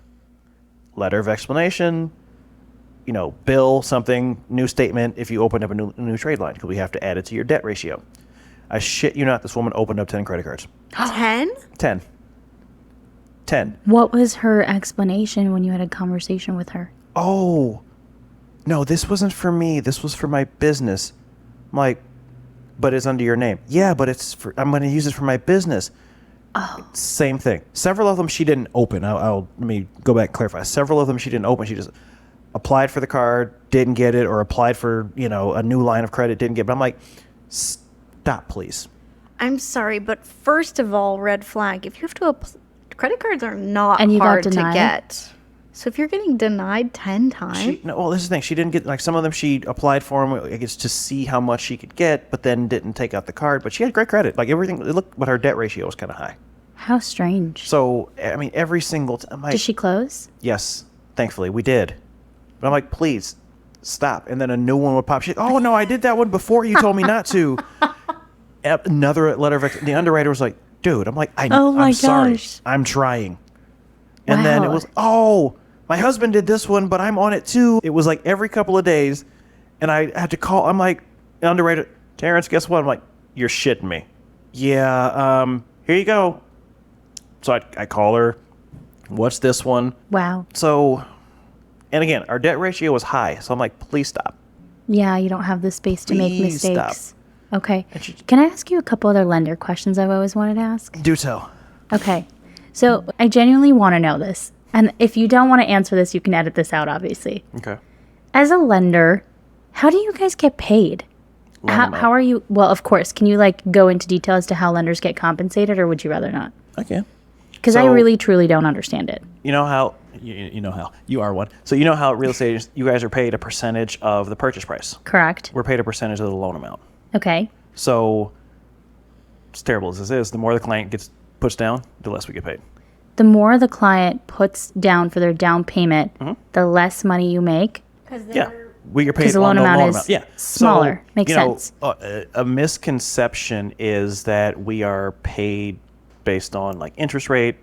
Letter of explanation, you know, bill, something, new statement if you open up a new trade line, because we have to add it to your debt ratio. I shit you not, this woman opened up 10 credit cards. 10? 10. What was her explanation when you had a conversation with her? Oh, no, this wasn't for me. This was for my business. I'm like, but it's under your name. Yeah, but I'm going to use it for my business. Oh. Same thing. Several of them she didn't open. Let me go back and clarify. Several of them she didn't open. She just applied for the card, didn't get it, or applied for, you know, a new line of credit, didn't get it. But I'm like, stop, please. I'm sorry, but first of all, red flag. If you have to credit cards are not And you got hard to denied? get. So if you're getting denied 10 times, Well, this is the thing. She didn't get, like, some of them she applied for them, I guess, to see how much she could get, but then didn't take out the card. But she had great credit. Like, everything, but her debt ratio was kind of high. How strange. So, I mean, every single time. Did she close? Yes, thankfully, we did. But I'm like, please, stop. And then a new one would pop. She's like, oh, no, I did that one before you told me not to. Another letter of, the underwriter was like, dude, I'm like, I'm sorry. gosh. I'm trying. And then it Wow. was, oh, my husband did this one, but I'm on it too. It was like every couple of days. And I had to call. I'm like, underwriter, Terrence, guess what? I'm like, you're shitting me. Yeah, here you go. So I call her. What's this one? Wow. So, and again, our debt ratio was high. So I'm like, please stop. Yeah, you don't have the space to make Please mistakes. stop. Okay. Can I ask you a couple other lender questions I've always wanted to ask? Do tell. Okay. So I genuinely want to know this. And if you don't want to answer this, you can edit this out, obviously. Okay. As a lender, how do you guys get paid? How are you? Well, of course. Can you like go into detail as to how lenders get compensated, or would you rather not? I can. Because I really, truly don't understand it. You know how you are one. So you know how real estate agents, you guys are paid a percentage of the purchase price. Correct. We're paid a percentage of the loan amount. Okay. So, as terrible as this is, the more the client puts down, the less we get paid. The more the client puts down for their down payment, the less money you make. Yeah. We get paid the loan on the amount loan is amount. Yeah. smaller. Makes sense. A misconception is that we are paid based on like interest rate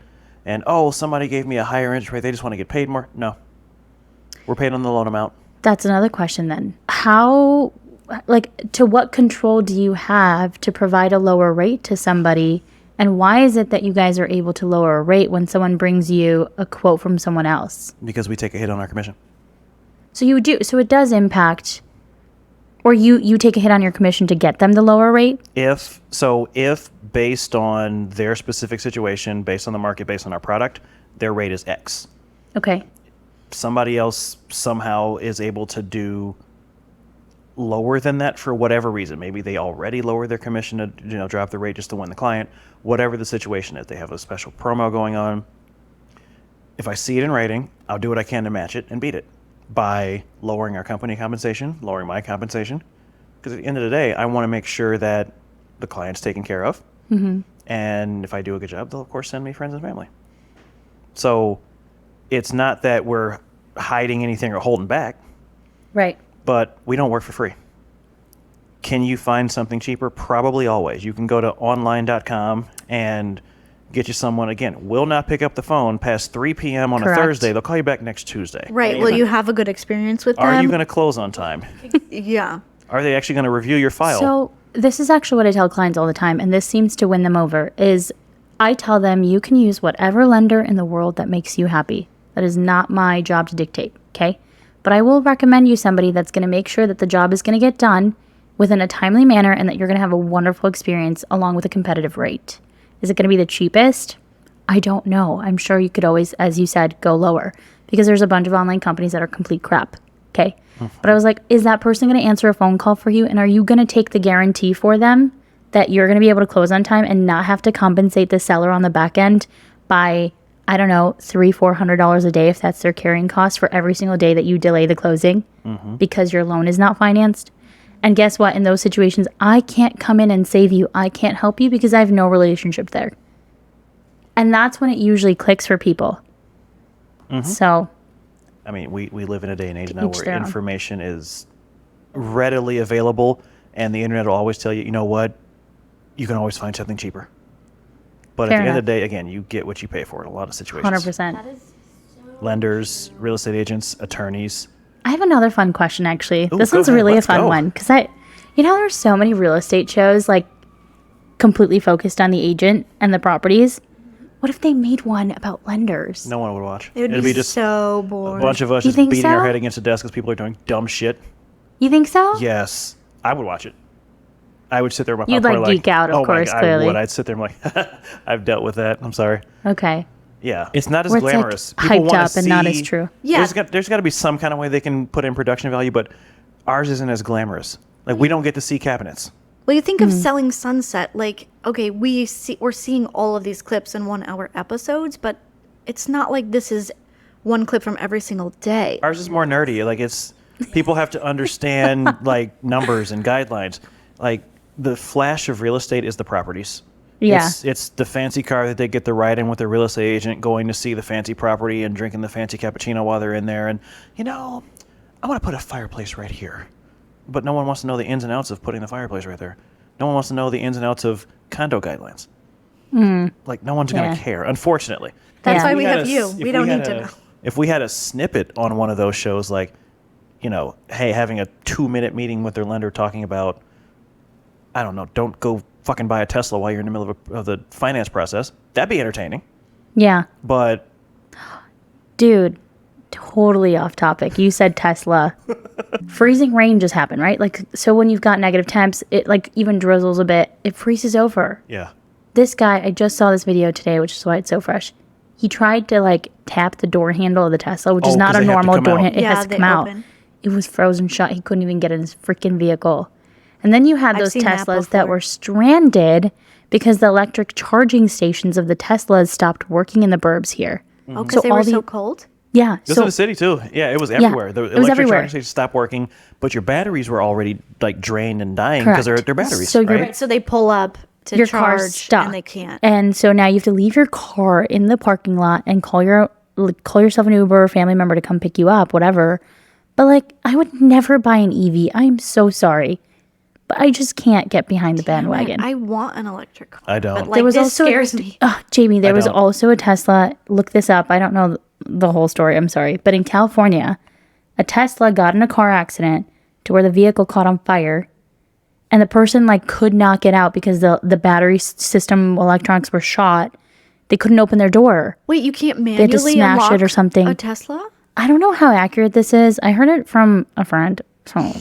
and, somebody gave me a higher interest rate. They just want to get paid more. No. We're paid on the loan amount. That's another question then. How, to what control do you have to provide a lower rate to somebody? And why is it that you guys are able to lower a rate when someone brings you a quote from someone else? Because we take a hit on our commission. So you do. So it does impact, or you take a hit on your commission to get them the lower rate? If based on their specific situation, based on the market, based on our product, their rate is X. Okay. Somebody else somehow is able to do lower than that for whatever reason. Maybe they already lowered their commission to drop the rate just to win the client. Whatever the situation is, they have a special promo going on. If I see it in writing, I'll do what I can to match it and beat it by lowering our company compensation, lowering my compensation. Because at the end of the day, I want to make sure that the client's taken care of. Mm-hmm. And if I do a good job, they'll of course send me friends and family. So it's not that we're hiding anything or holding back. Right. But we don't work for free. Can you find something cheaper? Probably always. You can go to online.com and get you someone, again, will not pick up the phone past 3 p.m. on Correct. a Thursday. They'll call you back next Tuesday. Right. Will you have a good experience with them? Are you going to close on time? Yeah. Are they actually going to review your file? So this is actually what I tell clients all the time, and this seems to win them over, is I tell them you can use whatever lender in the world that makes you happy. That is not my job to dictate, okay? But I will recommend you somebody that's going to make sure that the job is going to get done within a timely manner and that you're going to have a wonderful experience along with a competitive rate. Is it going to be the cheapest? I don't know. I'm sure you could always, as you said, go lower because there's a bunch of online companies that are complete crap, okay? But I was like, is that person going to answer a phone call for you? And are you going to take the guarantee for them that you're going to be able to close on time and not have to compensate the seller on the back end by, I don't know, $300-400 a day if that's their carrying cost for every single day that you delay the closing because your loan is not financed? And guess what? In those situations, I can't come in and save you. I can't help you because I have no relationship there. And that's when it usually clicks for people. So, I mean, we live in a day and age now Each where their own. information is readily available, and the internet will always tell you, you know what, you can always find something cheaper. But Fair at the end enough. of the day, again, you get what you pay for in a lot of situations. 100%. Lenders, real estate agents, attorneys. I have another fun question, actually. Ooh, This go one's ahead. really Let's a fun go. one because there's so many real estate shows like completely focused on the agent and the properties. What if they made one about lenders? No one would watch. It would It'd be just so a boring. bunch of us You just think beating our so? head against the desk because people are doing dumb shit. You think so? Yes, I would watch it. I would sit there with my You'd, popcorn like, geek out, of oh my course, God, clearly. I would. I'd sit there and I'm like, I've dealt with that. I'm sorry. Okay. Yeah, it's not as Where it's, like, glamorous. People hyped wanna up and not see- as true. Yeah. There's got to be some kind of way they can put in production value, but ours isn't as glamorous. Like we don't get to see cabinets. Well, you think of Selling Sunset, like, okay, we're seeing all of these clips in 1 hour episodes, but it's not like this is one clip from every single day. Ours is more nerdy. Like it's people have to understand like numbers and guidelines. Like the flash of real estate is the properties. Yeah. It's the fancy car that they get the ride in with their real estate agent, going to see the fancy property and drinking the fancy cappuccino while they're in there. And I want to put a fireplace right here, but no one wants to know the ins and outs of putting the fireplace right there. No one wants to know the ins and outs of condo guidelines. Like no one's going Yeah. to care, unfortunately. That's Yeah. why If we had have a- you. if We don't had need to a- know. If we had a snippet on one of those shows, like, hey, having a 2-minute meeting with their lender talking about, I don't know, don't go fucking buy a Tesla while you're in the middle of the finance process, that'd be entertaining. Yeah. But Dude, totally off topic. You said Tesla. Freezing rain just happened, right? Like, so when you've got negative temps, it like even drizzles a bit, it freezes over. yeah, This guy, I just saw this video today, which is why it's so fresh. He tried to like tap the door handle of the Tesla, which is Oh, not 'cause a they have to normal come door out. handle. It Yeah, has to they come out. open. It was frozen shut. He couldn't even get in his freaking vehicle. And then you had those seen that Teslas that before. were stranded because the electric charging stations of the Teslas stopped working in the burbs here. Oh, because they were so cold? Yeah. It was in the city too. Yeah, it was everywhere. The it was electric everywhere. charging stations stopped working, but your batteries were already like drained and dying because they're batteries. So right? Right, so they pull up to your charge car's stuck. and they can't. And so now you have to leave your car in the parking lot and call yourself an Uber or family member to come pick you up, whatever. But like, I would never buy an EV. I'm so sorry. But I just can't get behind the bandwagon. I want an electric car. I don't. But like, There was this also scares me. Jamie, there was don't. also a Tesla. Look this up. I don't know the whole story. I'm sorry. But in California, a Tesla got in a car accident to where the vehicle caught on fire. And the person like could not get out because the battery system electronics were shot. They couldn't open their door. Wait, you can't They had to manually smash unlock it or something. a Tesla? I don't know how accurate this is. I heard it from a friend. So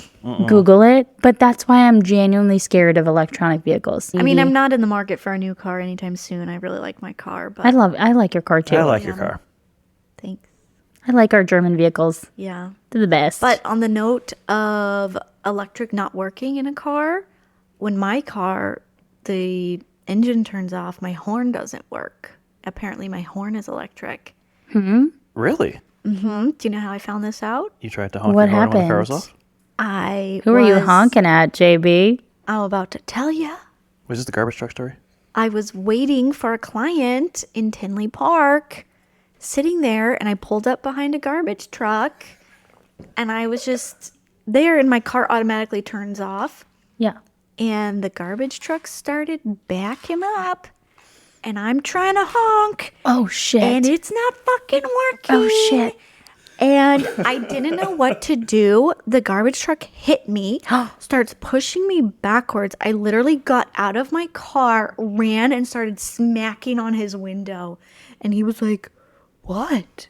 Google it. But that's why I'm genuinely scared of electronic vehicles. I mean, I'm not in the market for a new car anytime soon. I really like my car, but I like your car too. I like your car. thanks. I like our German vehicles. Yeah. They're the best. But on the note of electric not working in a car, when my car, the engine turns off, my horn doesn't work. Apparently, my horn is electric. Really? Do you know how I found this out? You tried to honk What your horn when the car was happened? off? Who are you honking at, JB? I'm about to tell you. Was this the garbage truck story? I was waiting for a client in Tinley Park, sitting there, and I pulled up behind a garbage truck, and I was just there, and my car automatically turns off, Yeah. and the garbage truck started backing up, and I'm trying to honk, Oh shit. and it's not fucking working. Oh shit. And I didn't know what to do. The garbage truck hit me, starts pushing me backwards. I literally got out of my car, ran, and started smacking on his window. And he was like, "What?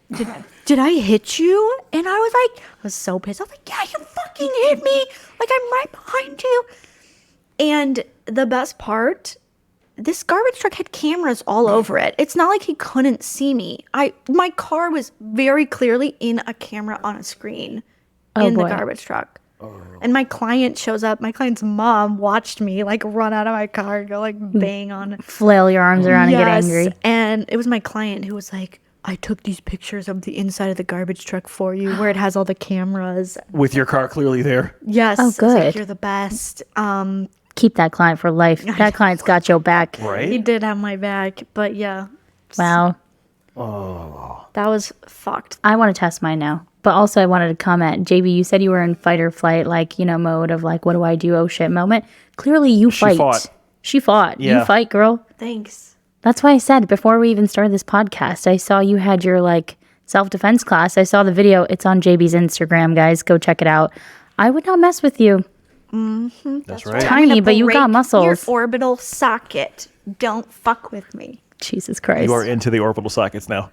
Did I hit you?" And I was so pissed. I was like, "Yeah, you fucking hit me. Like, I'm right behind you." And the best part, this garbage truck had cameras all over it. It's not like he couldn't see me. My car was very clearly in a camera on a screen in the boy. garbage truck. And my client shows up. My client's mom watched me like run out of my car and go like bang on. Flail your arms around and get Yes. angry. And it was my client who was like, "I took these pictures of the inside of the garbage truck for you where it has all the cameras." With your car clearly there. Yes. Oh, I was like, good. "You're the best." Keep that client for life. That client's got your back. He Right? did have my back, but yeah, Wow. that was fucked. I want to test mine now. But also I wanted to comment. JB, you said you were in fight or flight, like, mode of like, what do I do? Oh shit moment. Clearly you fight. fought. She fought. Yeah. You fight, girl. Thanks. That's why I said before we even started this podcast, I saw you had your like self-defense class. I saw the video. It's on JB's Instagram, guys. Go check it out. I would not mess with you. That's right. Tiny, I'm gonna but you got break muscles. Your orbital socket. Don't fuck with me. Jesus Christ. You are into the orbital sockets now.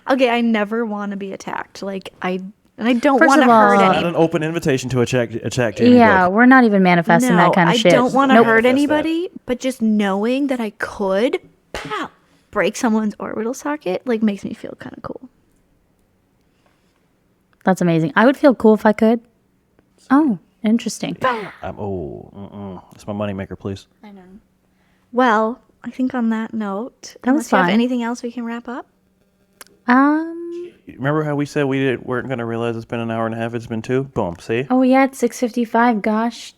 Okay, I never want to be attacked. Like I don't First want to of all, hurt Not anyone. an open invitation to attack Jamie. Yeah, book. we're not even manifesting No, that kind of I shit. don't want to Nope. hurt Manifest that. anybody, but just knowing that I could, pow, break someone's orbital socket, like makes me feel kind of cool. That's amazing. I would feel cool if I could. Oh, interesting. That's my moneymaker, please. I know. Well, I think on that note, That was unless you have fun. anything else we can wrap up? Remember how we said weren't going to realize it's been an hour and a half? It's been 2? Boom. See? Oh yeah, it's 6:55. Gosh.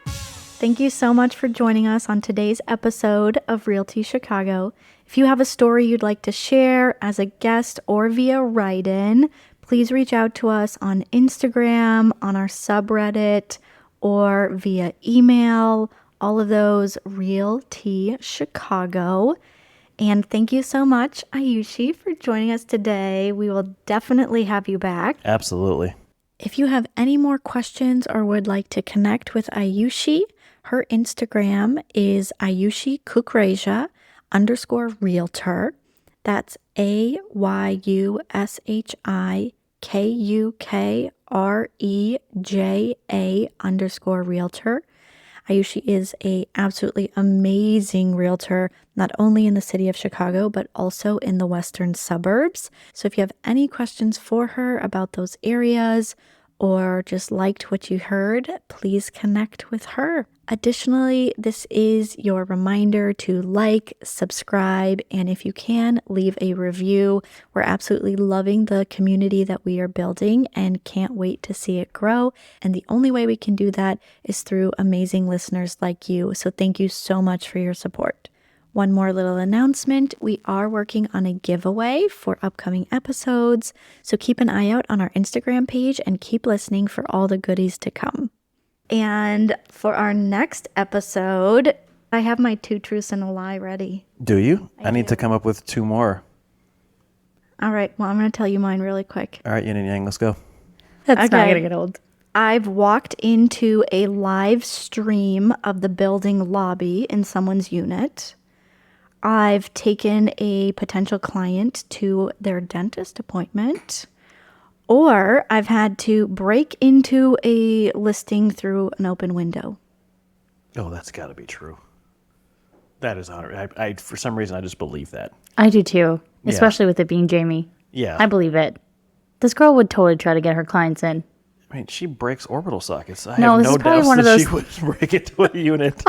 Thank you so much for joining us on today's episode of Realty Chicago. If you have a story you'd like to share as a guest or via write-in, please reach out to us on Instagram, on our subreddit, or via email. All of those Realty Chicago. And thank you so much, Ayushi, for joining us today. We will definitely have you back. Absolutely. If you have any more questions or would like to connect with Ayushi, her Instagram is Ayushi Kukreja _realtor. That's AYUSHIKUKREJA _realtor. Ayushi is a absolutely amazing realtor, not only in the city of Chicago, but also in the western suburbs. So if you have any questions for her about those areas or just liked what you heard, please connect with her. Additionally, this is your reminder to like, subscribe, and if you can, leave a review. We're absolutely loving the community that we are building and can't wait to see it grow. And the only way we can do that is through amazing listeners like you. So thank you so much for your support. One more little announcement. We are working on a giveaway for upcoming episodes, so keep an eye out on our Instagram page and keep listening for all the goodies to come. And for our next episode, I have my 2 truths and a lie ready. Do you? I need to come up with 2 more. All right, well, I'm going to tell you mine really quick. All right, yin and yang, let's go. That's not Okay. going to get old. I've walked into a live stream of the building lobby in someone's unit. I've taken a potential client to their dentist appointment, or I've had to break into a listing through an open window. Oh, that's got to be true. That is 100. I for some reason, I just believe that. I do too, Yeah. especially with it being Jamie. Yeah. I believe it. This girl would totally try to get her clients in. I mean, she breaks orbital sockets. I No, have this no is probably doubts one of that she those- would break into a unit.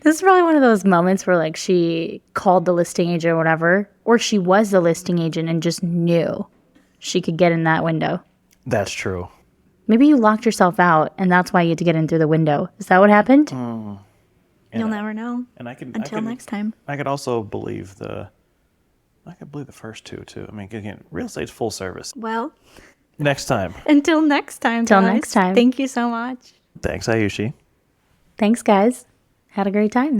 This is probably one of those moments where like she called the listing agent or whatever, or she was the listing agent and just knew she could get in that window. That's true. Maybe you locked yourself out and that's why you had to get in through the window. Is that what happened? You'll never know And I could until next time. I could also believe the first two too. I mean, again, real estate's full service. Well, Next time. until next time, Till guys. next time. Thank you so much. Thanks, Ayushi. Thanks, guys. Had a great time.